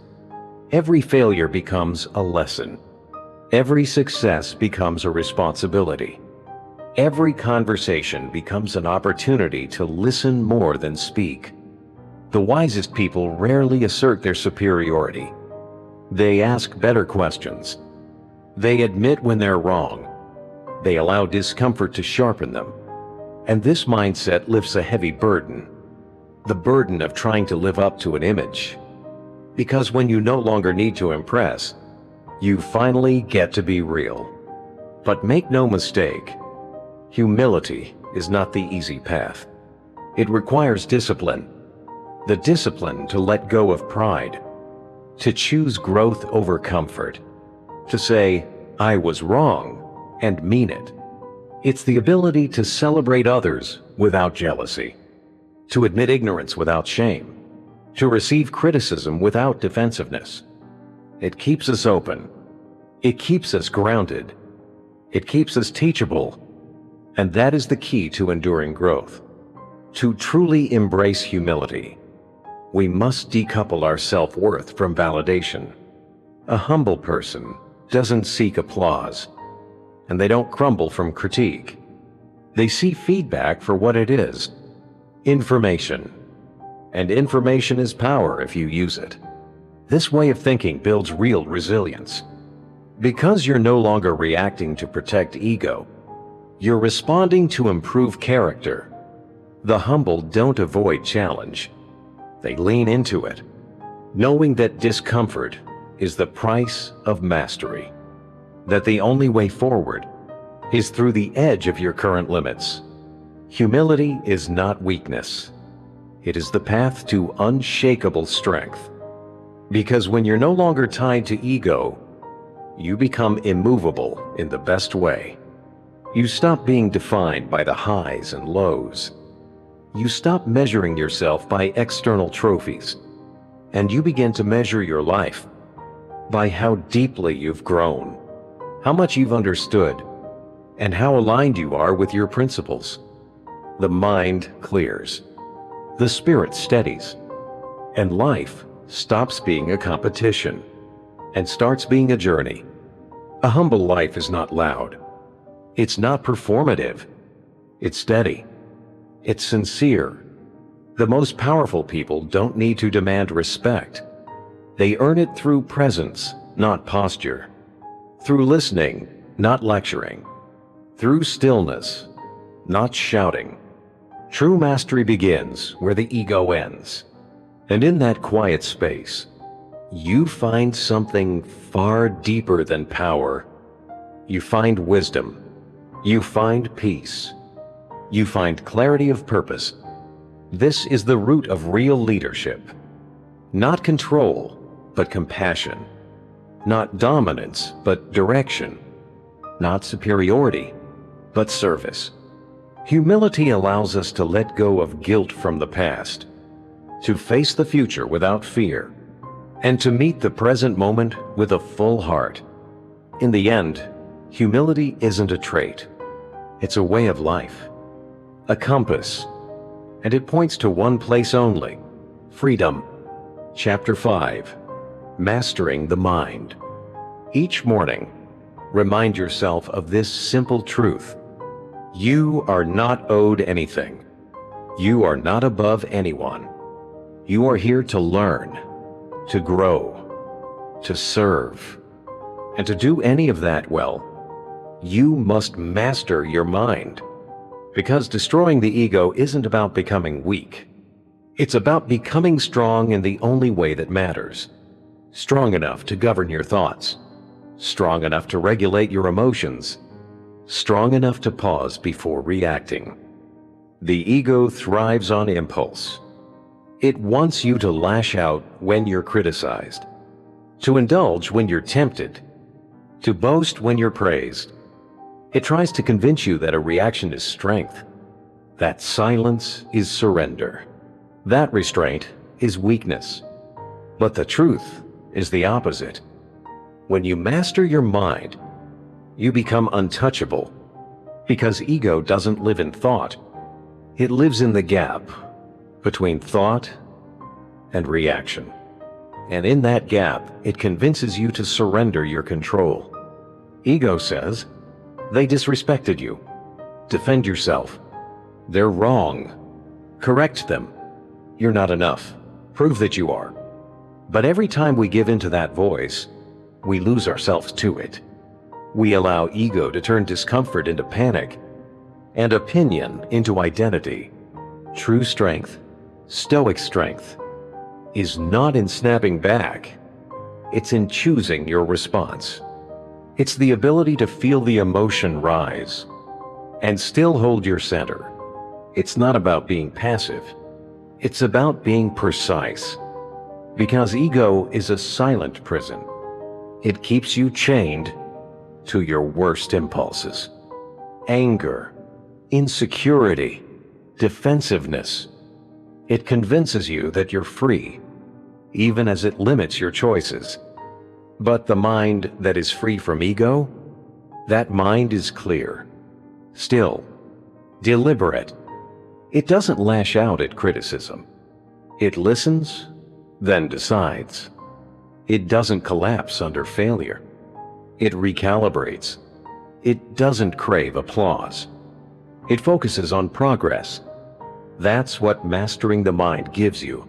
Every failure becomes a lesson. Every success becomes a responsibility. Every conversation becomes an opportunity to listen more than speak. The wisest people rarely assert their superiority. They ask better questions. They admit when they're wrong. They allow discomfort to sharpen them. And this mindset lifts a heavy burden, the burden of trying to live up to an image. Because when you no longer need to impress, you finally get to be real. But make no mistake, humility is not the easy path. It requires discipline. The discipline to let go of pride, to choose growth over comfort, to say, "I was wrong," and mean it. It's the ability to celebrate others without jealousy, to admit ignorance without shame, to receive criticism without defensiveness. It keeps us open. It keeps us grounded. It keeps us teachable. And that is the key to enduring growth. To truly embrace humility, we must decouple our self-worth from validation. A humble person doesn't seek applause, and they don't crumble from critique. They see feedback for what it is: information. And information is power if you use it. This way of thinking builds real resilience. Because you're no longer reacting to protect ego, you're responding to improve character. The humble don't avoid challenge. They lean into it, knowing that discomfort is the price of mastery, that the only way forward is through the edge of your current limits. Humility is not weakness. It is the path to unshakable strength. Because when you're no longer tied to ego, you become immovable in the best way. You stop being defined by the highs and lows. You stop measuring yourself by external trophies, and you begin to measure your life by how deeply you've grown, how much you've understood, and how aligned you are with your principles. The mind clears, the spirit steadies, and life stops being a competition and starts being a journey. A humble life is not loud. It's not performative. It's steady. It's sincere. The most powerful people don't need to demand respect. They earn it through presence, not posture. Through listening, not lecturing. Through stillness, not shouting. True mastery begins where the ego ends. And in that quiet space, you find something far deeper than power. You find wisdom. You find peace. You find clarity of purpose. This is the root of real leadership. Not control, but compassion. Not dominance, but direction. Not superiority, but service. Humility allows us to let go of guilt from the past, to face the future without fear, and to meet the present moment with a full heart. In the end, humility isn't a trait. It's a way of life, a compass, and it points to one place only: freedom. Chapter 5. Mastering the Mind. Each morning, remind yourself of this simple truth: you are not owed anything. You are not above anyone. You are here to learn, to grow, to serve, and to do any of that well, you must master your mind. Because destroying the ego isn't about becoming weak. It's about becoming strong in the only way that matters. Strong enough to govern your thoughts. Strong enough to regulate your emotions. Strong enough to pause before reacting. The ego thrives on impulse. It wants you to lash out when you're criticized, to indulge when you're tempted, to boast when you're praised. It tries to convince you that a reaction is strength, that silence is surrender, that restraint is weakness. But the truth is the opposite. When you master your mind, you become untouchable, because ego doesn't live in thought. It lives in the gap between thought and reaction. And in that gap, it convinces you to surrender your control. Ego says, they disrespected you. Defend yourself. They're wrong. Correct them. You're not enough. Prove that you are. But every time we give in to that voice, we lose ourselves to it. We allow ego to turn discomfort into panic and opinion into identity. True strength, Stoic strength, is not in snapping back. It's in choosing your response. It's the ability to feel the emotion rise and still hold your center. It's not about being passive. It's about being precise. Because ego is a silent prison. It keeps you chained to your worst impulses. Anger, insecurity, defensiveness. It convinces you that you're free, even as it limits your choices. But the mind that is free from ego, that mind is clear, still, deliberate. It doesn't lash out at criticism. It listens, then decides. It doesn't collapse under failure. It recalibrates. It doesn't crave applause. It focuses on progress. That's what mastering the mind gives you.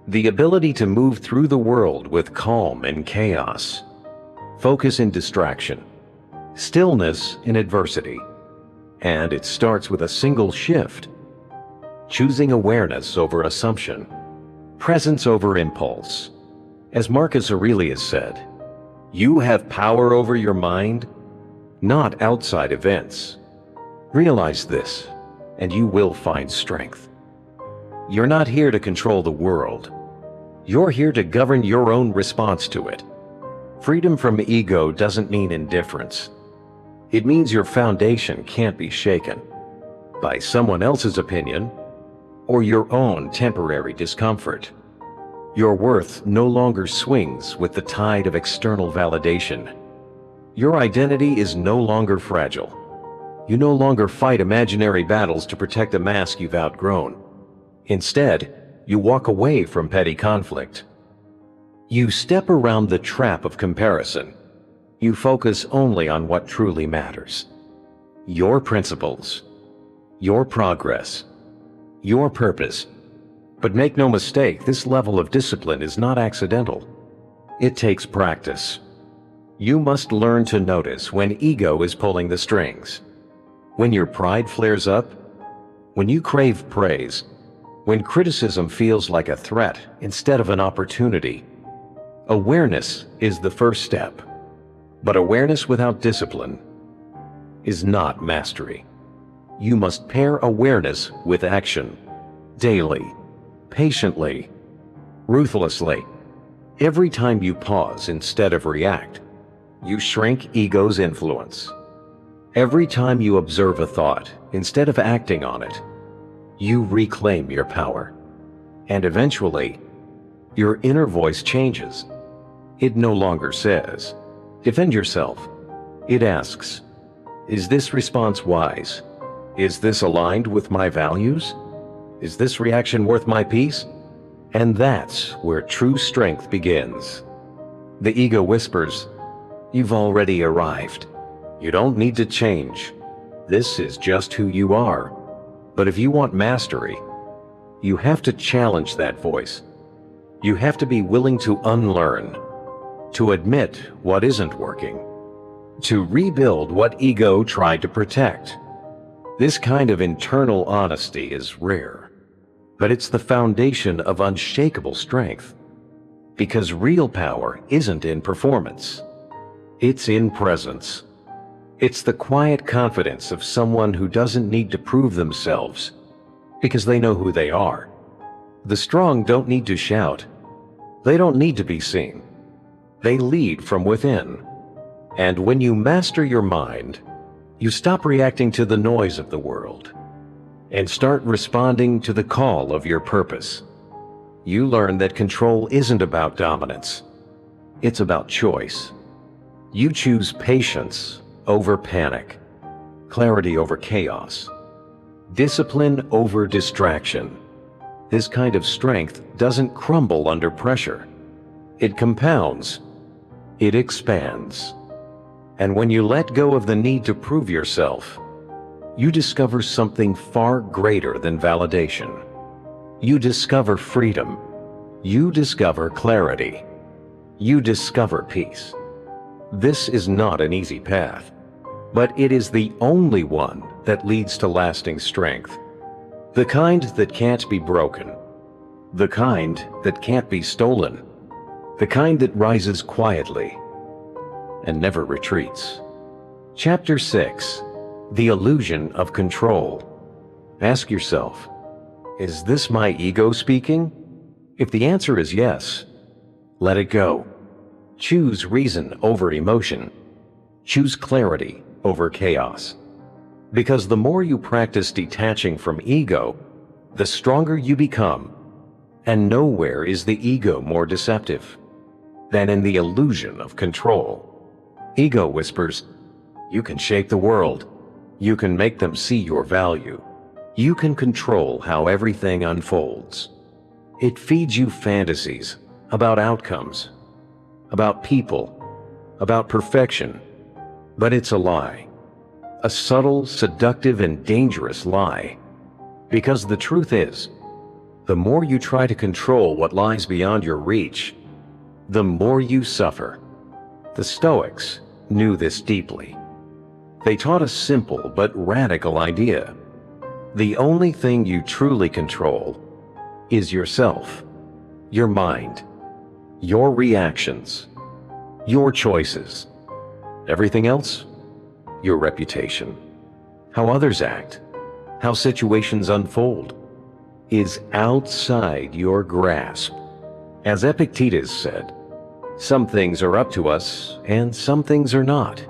The ability to move through the world with calm in chaos, focus in distraction, stillness in adversity. And it starts with a single shift. Choosing awareness over assumption, presence over impulse. As Marcus Aurelius said, you have power over your mind, not outside events. Realize this, and you will find strength. You're not here to control the world. You're here to govern your own response to it. Freedom from ego doesn't mean indifference. It means your foundation can't be shaken by someone else's opinion or your own temporary discomfort. Your worth no longer swings with the tide of external validation. Your identity is no longer fragile. You no longer fight imaginary battles to protect a mask you've outgrown. Instead, you walk away from petty conflict. You step around the trap of comparison. You focus only on what truly matters. Your principles, your progress, your purpose. But make no mistake, this level of discipline is not accidental. It takes practice. You must learn to notice when ego is pulling the strings. When your pride flares up, when you crave praise, when criticism feels like a threat instead of an opportunity. Awareness is the first step. But awareness without discipline is not mastery. You must pair awareness with action, daily, patiently, ruthlessly. Every time you pause instead of react, you shrink ego's influence. Every time you observe a thought instead of acting on it, you reclaim your power. And eventually, your inner voice changes. It no longer says, "Defend yourself." It asks, "Is this response wise? Is this aligned with my values? Is this reaction worth my peace?" And that's where true strength begins. The ego whispers, "You've already arrived. You don't need to change. This is just who you are." But if you want mastery, you have to challenge that voice. You have to be willing to unlearn, to admit what isn't working, to rebuild what ego tried to protect. This kind of internal honesty is rare, but it's the foundation of unshakable strength. Because real power isn't in performance. It's in presence. It's the quiet confidence of someone who doesn't need to prove themselves because they know who they are. The strong don't need to shout. They don't need to be seen. They lead from within. And when you master your mind, you stop reacting to the noise of the world and start responding to the call of your purpose. You learn that control isn't about dominance. It's about choice. You choose patience over panic, clarity over chaos, discipline over distraction. This kind of strength doesn't crumble under pressure. It compounds. It expands. And when you let go of the need to prove yourself, you discover something far greater than validation. You discover freedom. You discover clarity. You discover peace. This is not an easy path, but it is the only one that leads to lasting strength. The kind that can't be broken, the kind that can't be stolen, the kind that rises quietly and never retreats. Chapter 6. The Illusion of Control. Ask yourself, is this my ego speaking? If the answer is yes, let it go. Choose reason over emotion. Choose clarity over chaos. Because the more you practice detaching from ego, the stronger you become. And nowhere is the ego more deceptive than in the illusion of control. Ego whispers, you can shape the world. You can make them see your value. You can control how everything unfolds. It feeds you fantasies about outcomes, about people, about perfection. But it's a lie. A subtle, seductive, and dangerous lie. Because the truth is, the more you try to control what lies beyond your reach, the more you suffer. The Stoics knew this deeply. They taught a simple but radical idea. The only thing you truly control is yourself, your mind, your reactions, your choices. Everything else, your reputation, how others act, how situations unfold, is outside your grasp. As Epictetus said, some things are up to us and some things are not.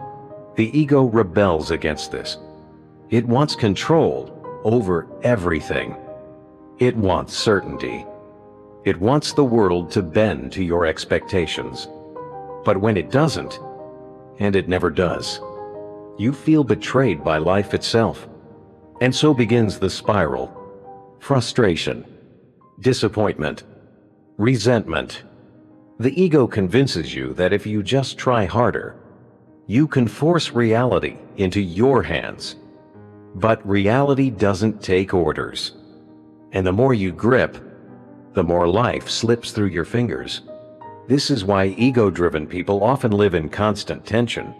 The ego rebels against this. It wants control over everything. It wants certainty. It wants the world to bend to your expectations. But when it doesn't, and it never does, you feel betrayed by life itself. And so begins the spiral. Frustration, disappointment, resentment. The ego convinces you that if you just try harder, you can force reality into your hands. But reality doesn't take orders. And the more you grip, the more life slips through your fingers. This is why ego-driven people often live in constant tension.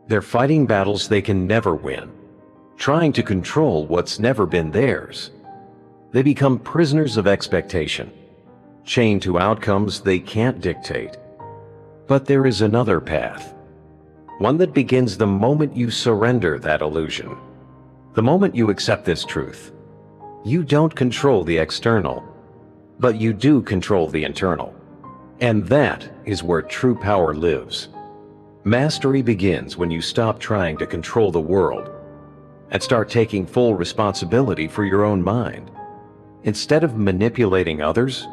They're fighting battles they can never win, trying to control what's never been theirs. They become prisoners of expectation, chained to outcomes they can't dictate. But there is another path, one that begins the moment you surrender that illusion. The moment you accept this truth, you don't control the external, but you do control the internal. And that is where true power lives. Mastery begins when you stop trying to control the world and start taking full responsibility for your own mind. Instead of manipulating others,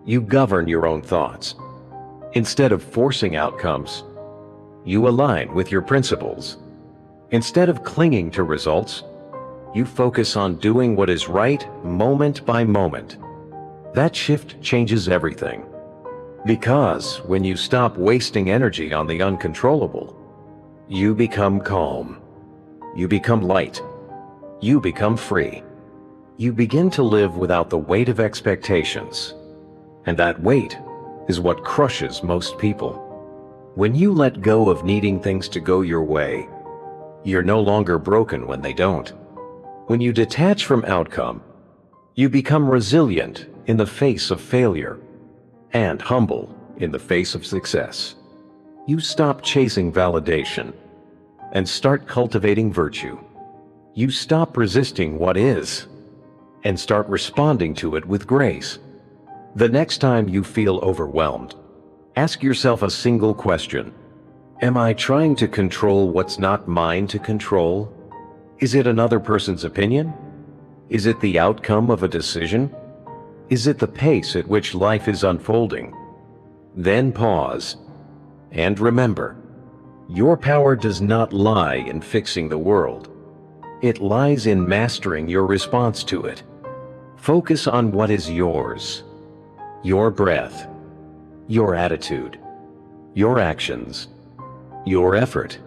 you govern your own thoughts. Instead of forcing outcomes, you align with your principles. Instead of clinging to results, you focus on doing what is right moment by moment. That shift changes everything. Because when you stop wasting energy on the uncontrollable, you become calm. You become light. You become free. You begin to live without the weight of expectations. And that weight is what crushes most people. When you let go of needing things to go your way, you're no longer broken when they don't. When you detach from outcome, you become resilient in the face of failure and humble in the face of success. You stop chasing validation and start cultivating virtue. You stop resisting what is and start responding to it with grace. The next time you feel overwhelmed, ask yourself a single question. Am I trying to control what's not mine to control? Is it another person's opinion? Is it the outcome of a decision? Is it the pace at which life is unfolding? Then pause and remember, your power does not lie in fixing the world. It lies in mastering your response to it. Focus on what is yours. Your breath, your attitude, your actions, your effort,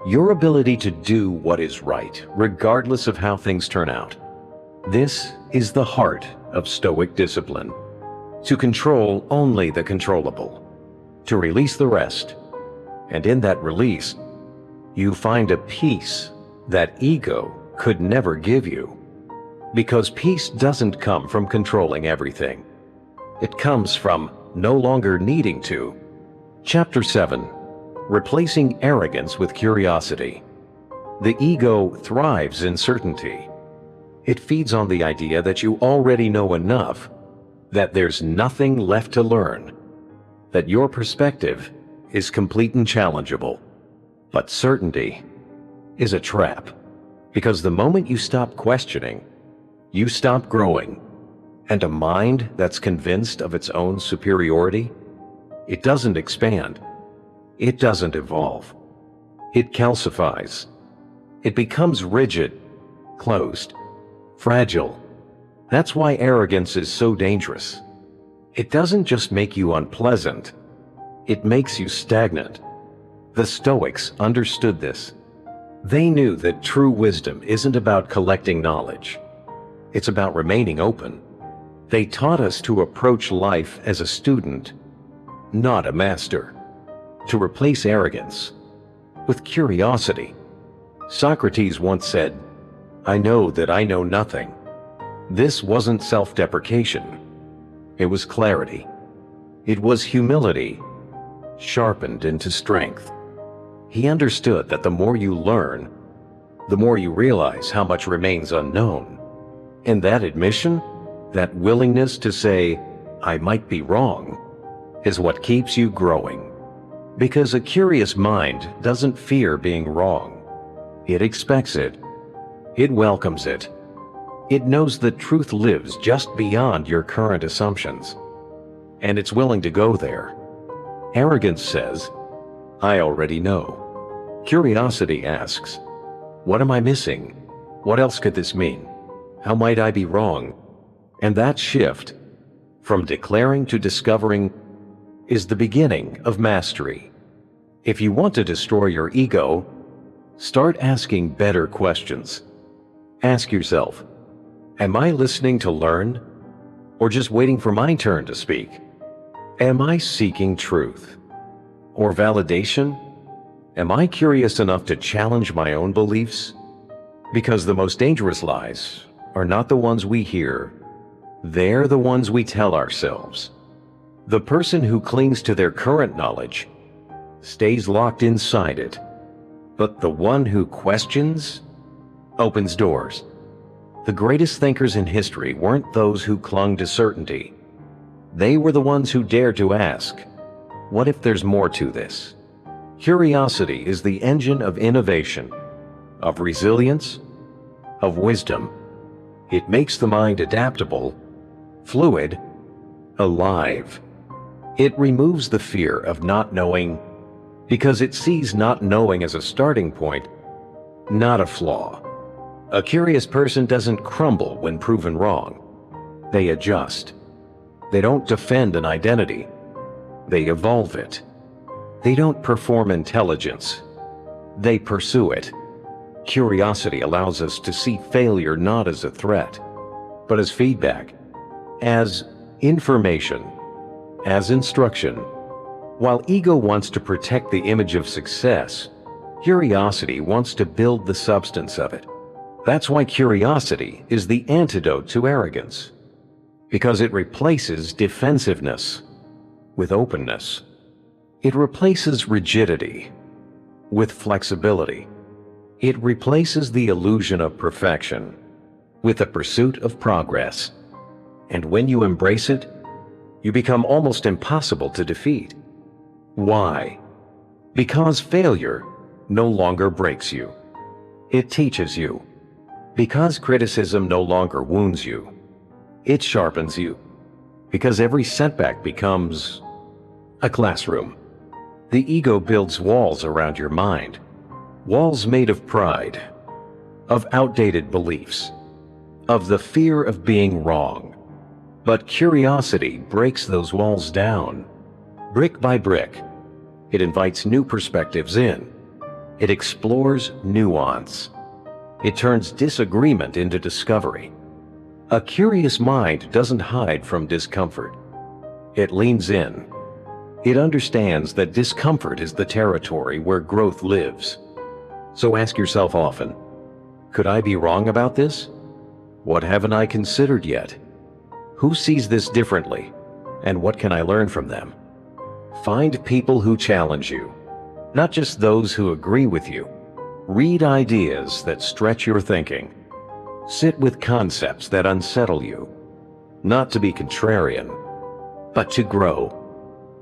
your ability to do what is right, regardless of how things turn out. This is the heart of Stoic discipline. To control only the controllable, to release the rest, and in that release, you find a peace that ego could never give you. Because peace doesn't come from controlling everything. It comes from no longer needing to. Chapter 7. Replacing arrogance with curiosity. The ego thrives in certainty. It feeds on the idea that you already know enough, that there's nothing left to learn, that your perspective is complete and challengeable. But certainty is a trap, because the moment you stop questioning, you stop growing. And a mind that's convinced of its own superiority, it doesn't expand. It doesn't evolve. It calcifies. It becomes rigid, closed, fragile. That's why arrogance is so dangerous. It doesn't just make you unpleasant, it makes you stagnant. The Stoics understood this. They knew that true wisdom isn't about collecting knowledge. It's about remaining open. They taught us to approach life as a student, not a master. To replace arrogance with curiosity. Socrates once said, "I know that I know nothing." This wasn't self-deprecation. It was clarity. It was humility, sharpened into strength. He understood that the more you learn, the more you realize how much remains unknown. And that admission, that willingness to say, "I might be wrong," is what keeps you growing. Because a curious mind doesn't fear being wrong. It expects it. It welcomes it. It knows that truth lives just beyond your current assumptions. And it's willing to go there. Arrogance says, "I already know." Curiosity asks, "What am I missing? What else could this mean? How might I be wrong?" And that shift, from declaring to discovering, is the beginning of mastery. If you want to destroy your ego, start asking better questions. Ask yourself, am I listening to learn, or just waiting for my turn to speak? Am I seeking truth or validation? Am I curious enough to challenge my own beliefs? Because the most dangerous lies are not the ones we hear. They're the ones we tell ourselves. The person who clings to their current knowledge stays locked inside it, but the one who questions opens doors. The greatest thinkers in history weren't those who clung to certainty. They were the ones who dared to ask, what if there's more to this? Curiosity is the engine of innovation, of resilience, of wisdom. It makes the mind adaptable, fluid, alive. It removes the fear of not knowing because it sees not knowing as a starting point, not a flaw. A curious person doesn't crumble when proven wrong. They adjust. They don't defend an identity. They evolve it. They don't perform intelligence. They pursue it. Curiosity allows us to see failure not as a threat, but as feedback, as information, as instruction. While ego wants to protect the image of success, curiosity wants to build the substance of it. That's why curiosity is the antidote to arrogance, because it replaces defensiveness with openness. It replaces rigidity with flexibility. It replaces the illusion of perfection with the pursuit of progress. And when you embrace it, you become almost impossible to defeat. Why? Because failure no longer breaks you. It teaches you. Because criticism no longer wounds you. It sharpens you. Because every setback becomes a classroom. The ego builds walls around your mind. Walls made of pride, of outdated beliefs, of the fear of being wrong. But curiosity breaks those walls down, brick by brick. It invites new perspectives in. It explores nuance. It turns disagreement into discovery. A curious mind doesn't hide from discomfort. It leans in. It understands that discomfort is the territory where growth lives. So ask yourself often, could I be wrong about this? What haven't I considered yet? Who sees this differently? and what can I learn from them? Find people who challenge you, not just those who agree with you. Read ideas that stretch your thinking. Sit with concepts that unsettle you, not to be contrarian, but to grow.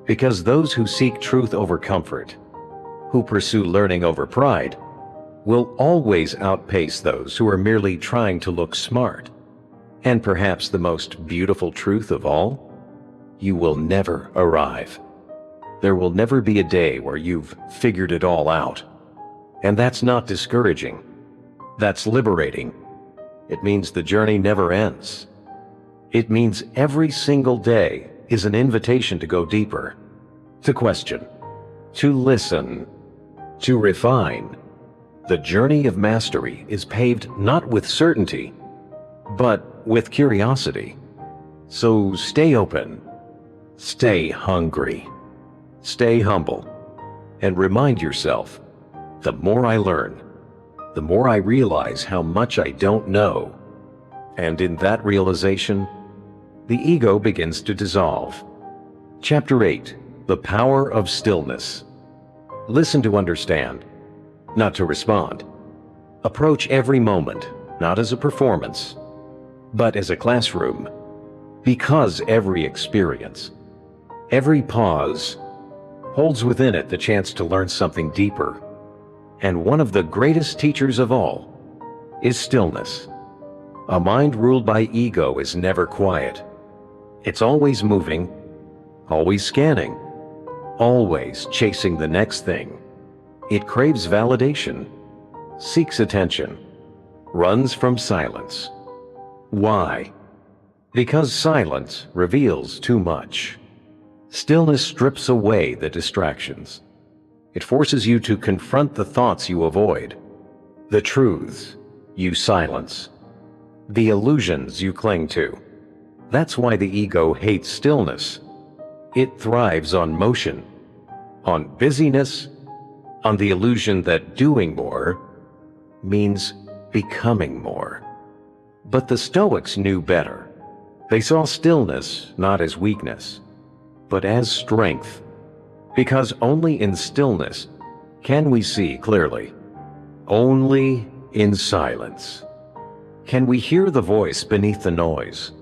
Because those who seek truth over comfort, who pursue learning over pride, will always outpace those who are merely trying to look smart. And perhaps the most beautiful truth of all, you will never arrive. There will never be a day where you've figured it all out. And that's not discouraging. That's liberating. It means the journey never ends. It means every single day is an invitation to go deeper, to question, to listen, to refine. The journey of mastery is paved not with certainty, but with curiosity. So stay open, stay hungry, stay humble, and remind yourself, the more I learn, the more I realize how much I don't know. And in that realization, the ego begins to dissolve. Chapter 8, The Power of Stillness. Listen to understand, not to respond. Approach every moment, not as a performance, but as a classroom. Because every experience, every pause, holds within it the chance to learn something deeper. And one of the greatest teachers of all is stillness. A mind ruled by ego is never quiet. It's always moving, always scanning, always chasing the next thing. It craves validation, seeks attention, runs from silence. Why? Because silence reveals too much. Stillness strips away the distractions. It forces you to confront the thoughts you avoid, the truths you silence, the illusions you cling to. That's why the ego hates stillness. It thrives on motion, on busyness, on the illusion that doing more means becoming more. But the Stoics knew better. They saw stillness not as weakness, but as strength. Because only in stillness can we see clearly. Only in silence can we hear the voice beneath the noise,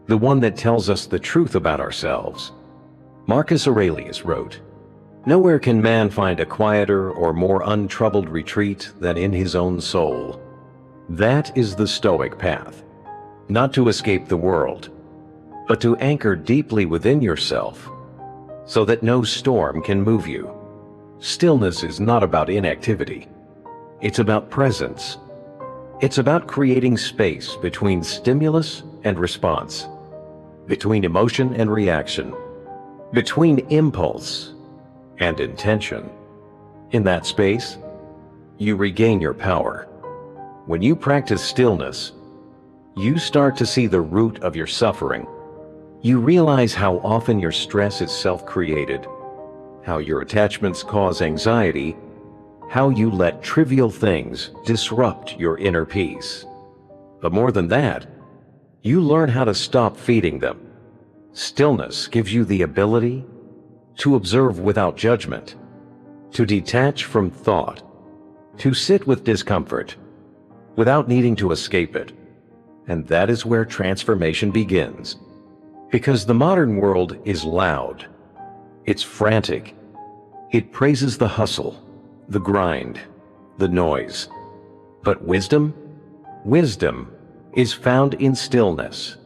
the one that tells us the truth about ourselves. Marcus Aurelius wrote, "Nowhere can man find a quieter or more untroubled retreat than in his own soul." That is the Stoic path. Not to escape the world, but to anchor deeply within yourself, so that no storm can move you. Stillness is not about inactivity. It's about presence. It's about creating space between stimulus and response, between emotion and reaction, between impulse and intention. In that space, you regain your power. When you practice stillness, you start to see the root of your suffering. You realize how often your stress is self-created, how your attachments cause anxiety, how you let trivial things disrupt your inner peace. But more than that, you learn how to stop feeding them. Stillness gives you the ability to observe without judgment, to detach from thought, to sit with discomfort without needing to escape it. And that is where transformation begins. Because the modern world is loud, it's frantic, it praises the hustle, the grind, the noise. But wisdom is found in stillness.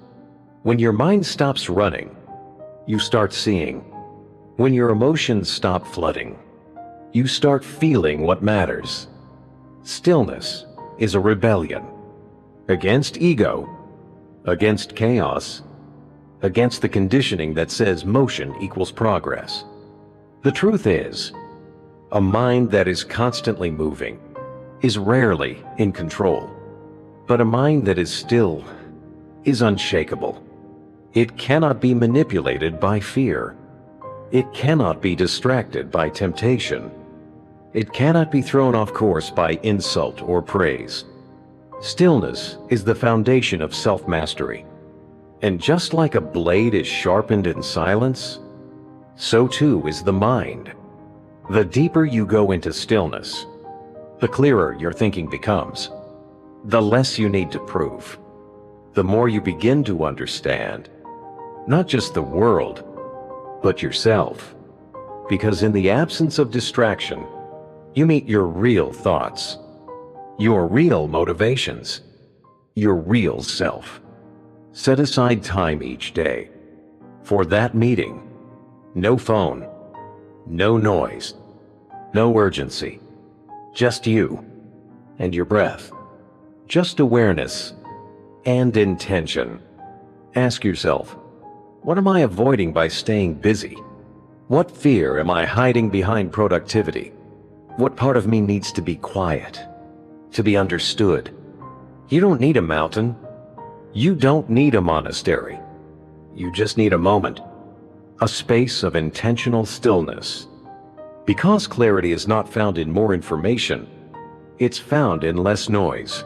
When your mind stops running, you start seeing. When your emotions stop flooding, you start feeling what matters. Stillness is a rebellion against ego, against chaos, against the conditioning that says motion equals progress. The truth is, a mind that is constantly moving is rarely in control, but a mind that is still is unshakable. It cannot be manipulated by fear. It cannot be distracted by temptation. It cannot be thrown off course by insult or praise. Stillness is the foundation of self-mastery. And just like a blade is sharpened in silence, so too is the mind. The deeper you go into stillness, the clearer your thinking becomes. The less you need to prove. The more you begin to understand, not just the world, but yourself. Because in the absence of distraction, you meet your real thoughts, your real motivations, your real self. Set aside time each day for that meeting. No phone, no noise, no urgency, just you and your breath, just awareness and intention. Ask yourself, what am I avoiding by staying busy? What fear am I hiding behind productivity? What part of me needs to be quiet, to be understood? You don't need a mountain. You don't need a monastery. You just need a moment, a space of intentional stillness. Because clarity is not found in more information, it's found in less noise.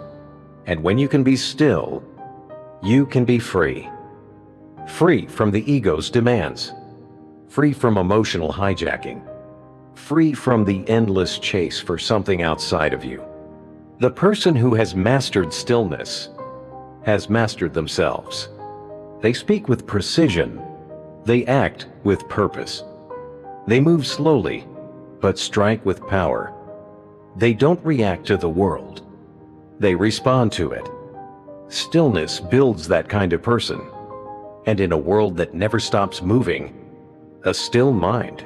And when you can be still, you can be free. Free from the ego's demands. Free from emotional hijacking. Free from the endless chase for something outside of you. The person who has mastered stillness has mastered themselves. They speak with precision. They act with purpose. They move slowly, but strike with power. They don't react to the world. They respond to it. Stillness builds that kind of person. And in a world that never stops moving, a still mind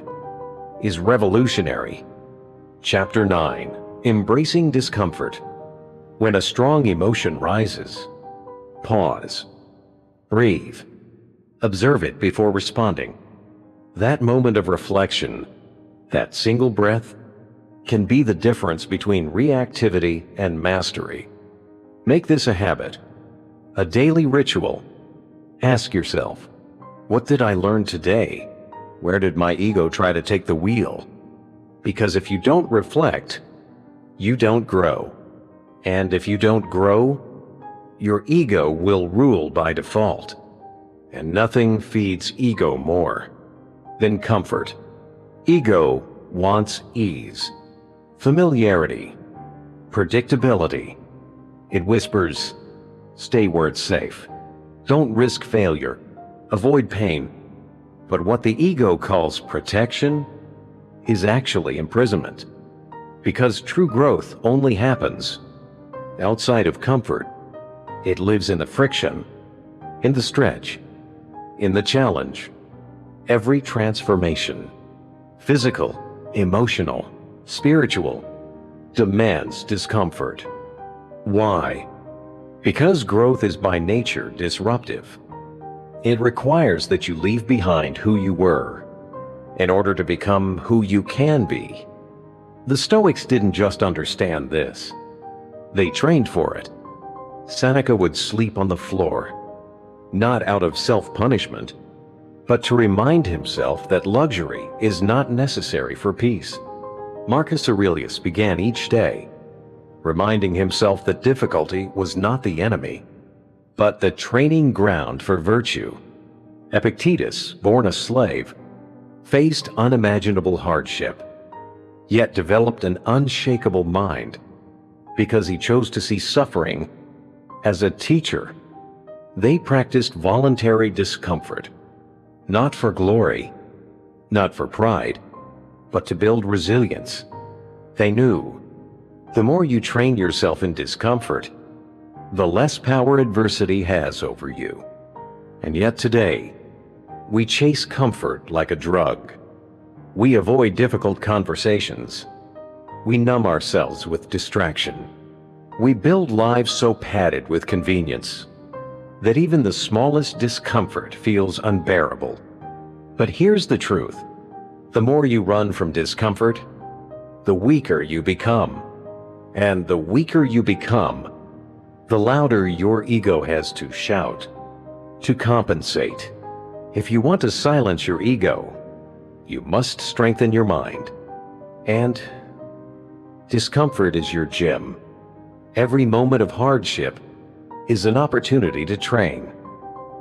is revolutionary. Chapter 9. Embracing discomfort. When a strong emotion rises, pause. Breathe. Observe it before responding. That moment of reflection, that single breath, can be the difference between reactivity and mastery. Make this a habit, a daily ritual. Ask yourself, what did I learn today? Where did my ego try to take the wheel? Because if you don't reflect, you don't grow. And if you don't grow, your ego will rule by default. And nothing feeds ego more than comfort. Ego wants ease, familiarity, predictability. It whispers, stay where it's safe. Don't risk failure. Avoid pain. But what the ego calls protection is actually imprisonment. Because true growth only happens outside of comfort. It lives in the friction, in the stretch, in the challenge. Every transformation, physical, emotional, spiritual, demands discomfort. Why? Because growth is by nature disruptive. It requires that you leave behind who you were in order to become who you can be. The Stoics didn't just understand this. They trained for it. Seneca would sleep on the floor, not out of self-punishment, but to remind himself that luxury is not necessary for peace. Marcus Aurelius began each day reminding himself that difficulty was not the enemy, but the training ground for virtue. Epictetus, born a slave, faced unimaginable hardship, yet developed an unshakable mind because he chose to see suffering as a teacher. They practiced voluntary discomfort, not for glory, not for pride, but to build resilience. They knew the more you train yourself in discomfort, the less power adversity has over you. And yet today, we chase comfort like a drug. We avoid difficult conversations. We numb ourselves with distraction. We build lives so padded with convenience that even the smallest discomfort feels unbearable. But here's the truth. The more you run from discomfort, the weaker you become. And the weaker you become, the louder your ego has to shout, to compensate. If you want to silence your ego, you must strengthen your mind. And discomfort is your gym. Every moment of hardship is an opportunity to train.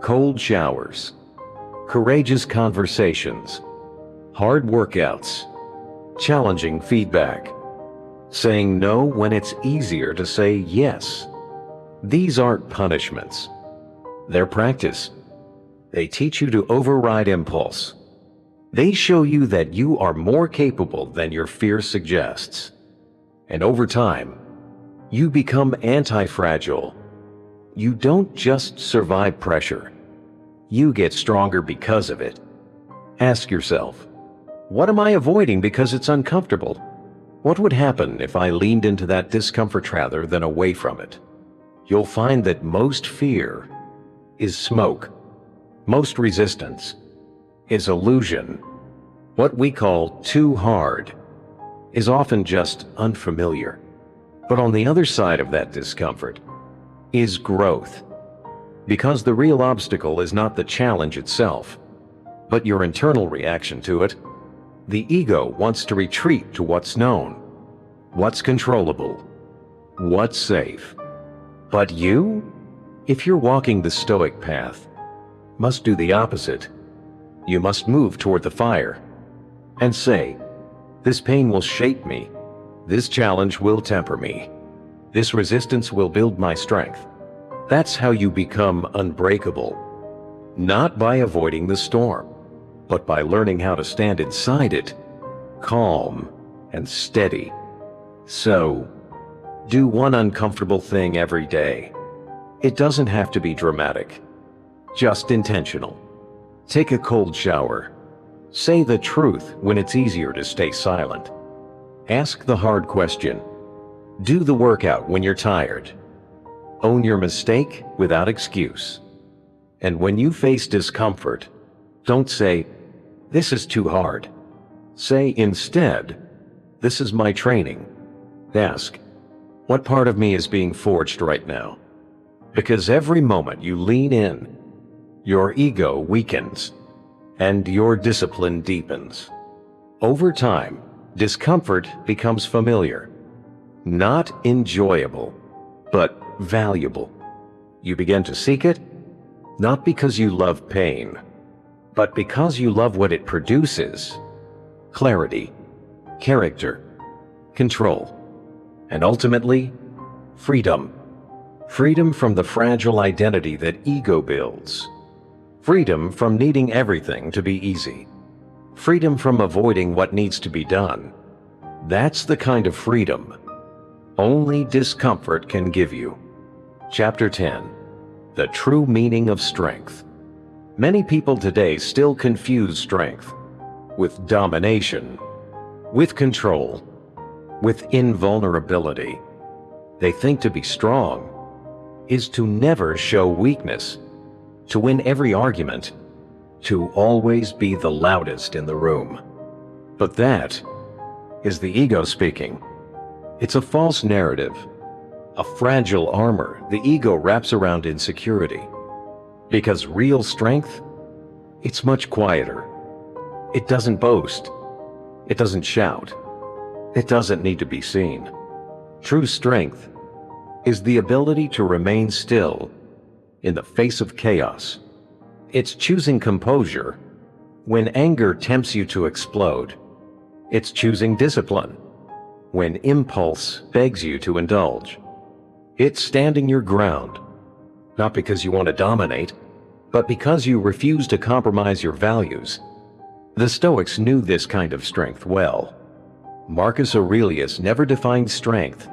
cold showers, courageous conversations, hard workouts, challenging feedback, saying no when it's easier to say yes. These aren't punishments. They're practice. They teach you to override impulse. They show you that you are more capable than your fear suggests. And over time, you become anti-fragile. You don't just survive pressure. You get stronger because of it. Ask yourself, what am I avoiding because it's uncomfortable? What would happen if I leaned into that discomfort rather than away from it? You'll find that most fear is smoke. Most resistance is illusion. What we call too hard is often just unfamiliar. But on the other side of that discomfort is growth. Because the real obstacle is not the challenge itself, but your internal reaction to it. The ego wants to retreat to what's known, what's controllable, what's safe. But you, if you're walking the Stoic path, must do the opposite. You must move toward the fire and say, this pain will shape me. This challenge will temper me. This resistance will build my strength. That's how you become unbreakable. Not by avoiding the storm, but by learning how to stand inside it, calm and steady. So, do one uncomfortable thing every day. It doesn't have to be dramatic, just intentional. Take a cold shower. Say the truth when it's easier to stay silent. Ask the hard question. Do the workout when you're tired. Own your mistake without excuse. And when you face discomfort, don't say, this is too hard. Say instead, this is my training. Ask, what part of me is being forged right now? Because every moment you lean in, your ego weakens and your discipline deepens. Over time, discomfort becomes familiar, not enjoyable, but valuable. You begin to seek it, not because you love pain, but because you love what it produces: clarity, character, control, and ultimately, freedom. Freedom from the fragile identity that ego builds. Freedom from needing everything to be easy. Freedom from avoiding what needs to be done. That's the kind of freedom only discomfort can give you. Chapter 10. The true meaning of strength. Many people today still confuse strength with domination, with control, with invulnerability. They think to be strong is to never show weakness, to win every argument, to always be the loudest in the room. But that is the ego speaking. It's a false narrative, a fragile armor the ego wraps around insecurity. Because real strength, it's much quieter. It doesn't boast. It doesn't shout. It doesn't need to be seen. True strength is the ability to remain still in the face of chaos. It's choosing composure when anger tempts you to explode. It's choosing discipline when impulse begs you to indulge. It's standing your ground, not because you want to dominate, but because you refuse to compromise your values. The Stoics knew this kind of strength well. Marcus Aurelius never defined strength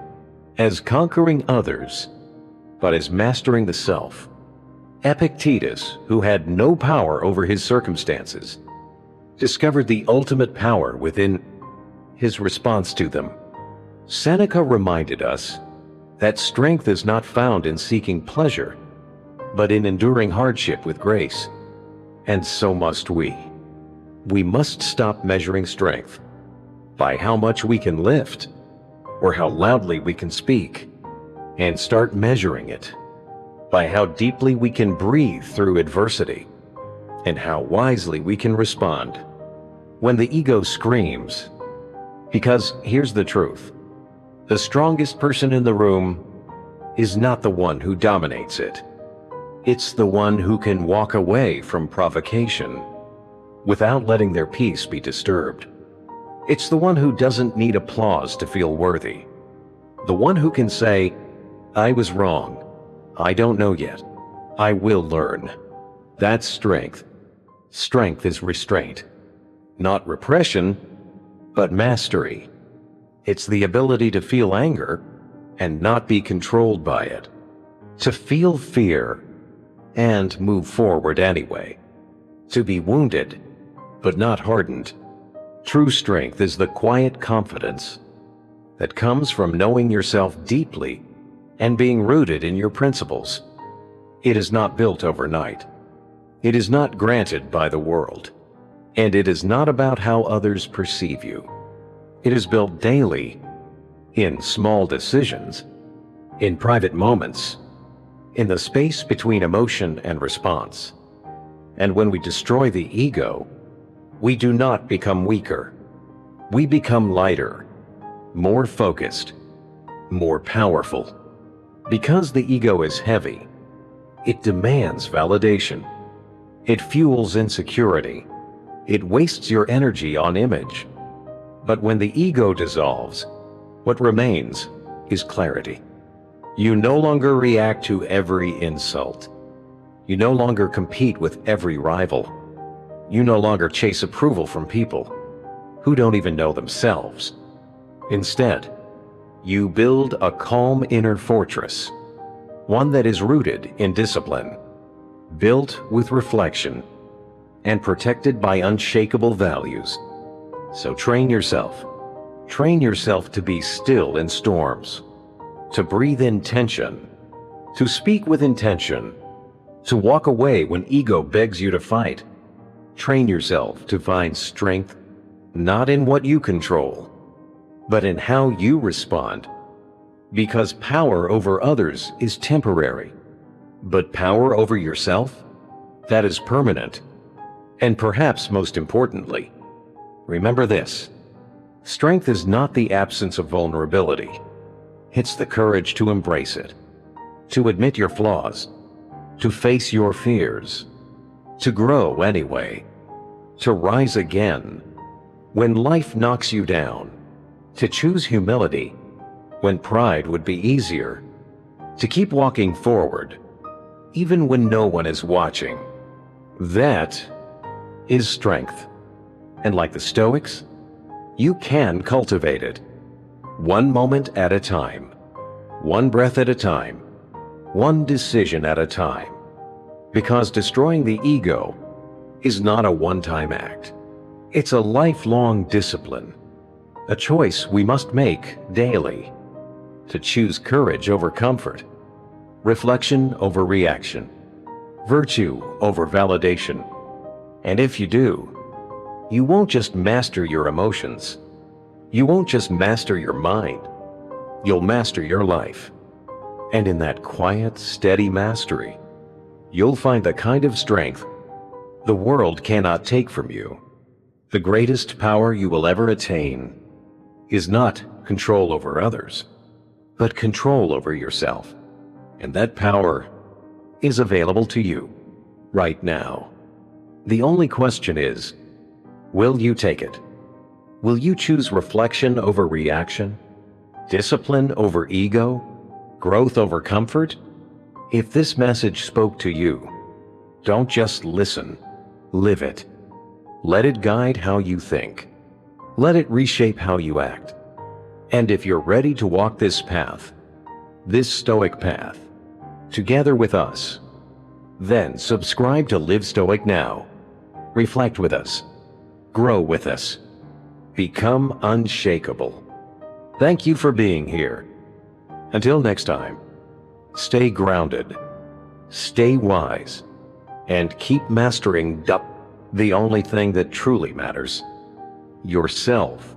as conquering others, but as mastering the self. Epictetus, who had no power over his circumstances, discovered the ultimate power within his response to them. Seneca reminded us that strength is not found in seeking pleasure, but in enduring hardship with grace. And so must we. We must stop measuring strength by how much we can lift or how loudly we can speak, and start measuring it by how deeply we can breathe through adversity and how wisely we can respond when the ego screams. Because here's the truth: the strongest person in the room is not the one who dominates it. It's the one who can walk away from provocation without letting their peace be disturbed. It's the one who doesn't need applause to feel worthy. The one who can say, "I was wrong. I don't know yet. I will learn." That's strength. Strength is restraint. Not repression, but mastery. It's the ability to feel anger and not be controlled by it. To feel fear and move forward anyway. To be wounded, but not hardened. True strength is the quiet confidence that comes from knowing yourself deeply and being rooted in your principles. It is not built overnight. It is not granted by the world. And it is not about how others perceive you. It is built daily, in small decisions, in private moments, in the space between emotion and response. And when we destroy the ego, we do not become weaker. We become lighter, more focused, more powerful. Because the ego is heavy, it demands validation. It fuels insecurity. It wastes your energy on image. But when the ego dissolves, what remains is clarity. You no longer react to every insult. You no longer compete with every rival. You no longer chase approval from people who don't even know themselves. Instead, you build a calm inner fortress, one that is rooted in discipline, built with reflection, and protected by unshakable values. So train yourself. Train yourself to be still in storms, to breathe in tension, to speak with intention, to walk away when ego begs you to fight. Train yourself to find strength not in what you control, but in how you respond. Because power over others is temporary, but power over yourself, that is permanent. And perhaps most importantly, remember this: strength is not the absence of vulnerability. It's the courage to embrace it, to admit your flaws, to face your fears, to grow anyway, to rise again when life knocks you down, to choose humility when pride would be easier, to keep walking forward even when no one is watching. That is strength. And like the Stoics, you can cultivate it, one moment at a time, one breath at a time, one decision at a time. Because destroying the ego is not a one-time act. It's a lifelong discipline, a choice we must make daily, to choose courage over comfort, reflection over reaction, virtue over validation. And if you do, you won't just master your emotions. You won't just master your mind. You'll master your life. And in that quiet, steady mastery, you'll find the kind of strength the world cannot take from you. The greatest power you will ever attain is not control over others, but control over yourself. And that power is available to you right now. The only question is, will you take it? Will you choose reflection over reaction? Discipline over ego? Growth over comfort? If this message spoke to you, don't just listen, live it. Let it guide how you think. Let it reshape how you act. And if you're ready to walk this path, this Stoic path, together with us, then subscribe to Live Stoic now. Reflect with us. Grow with us. Become unshakable. Thank you for being here. Until next time, stay grounded, stay wise, and keep mastering the only thing that truly matters: yourself.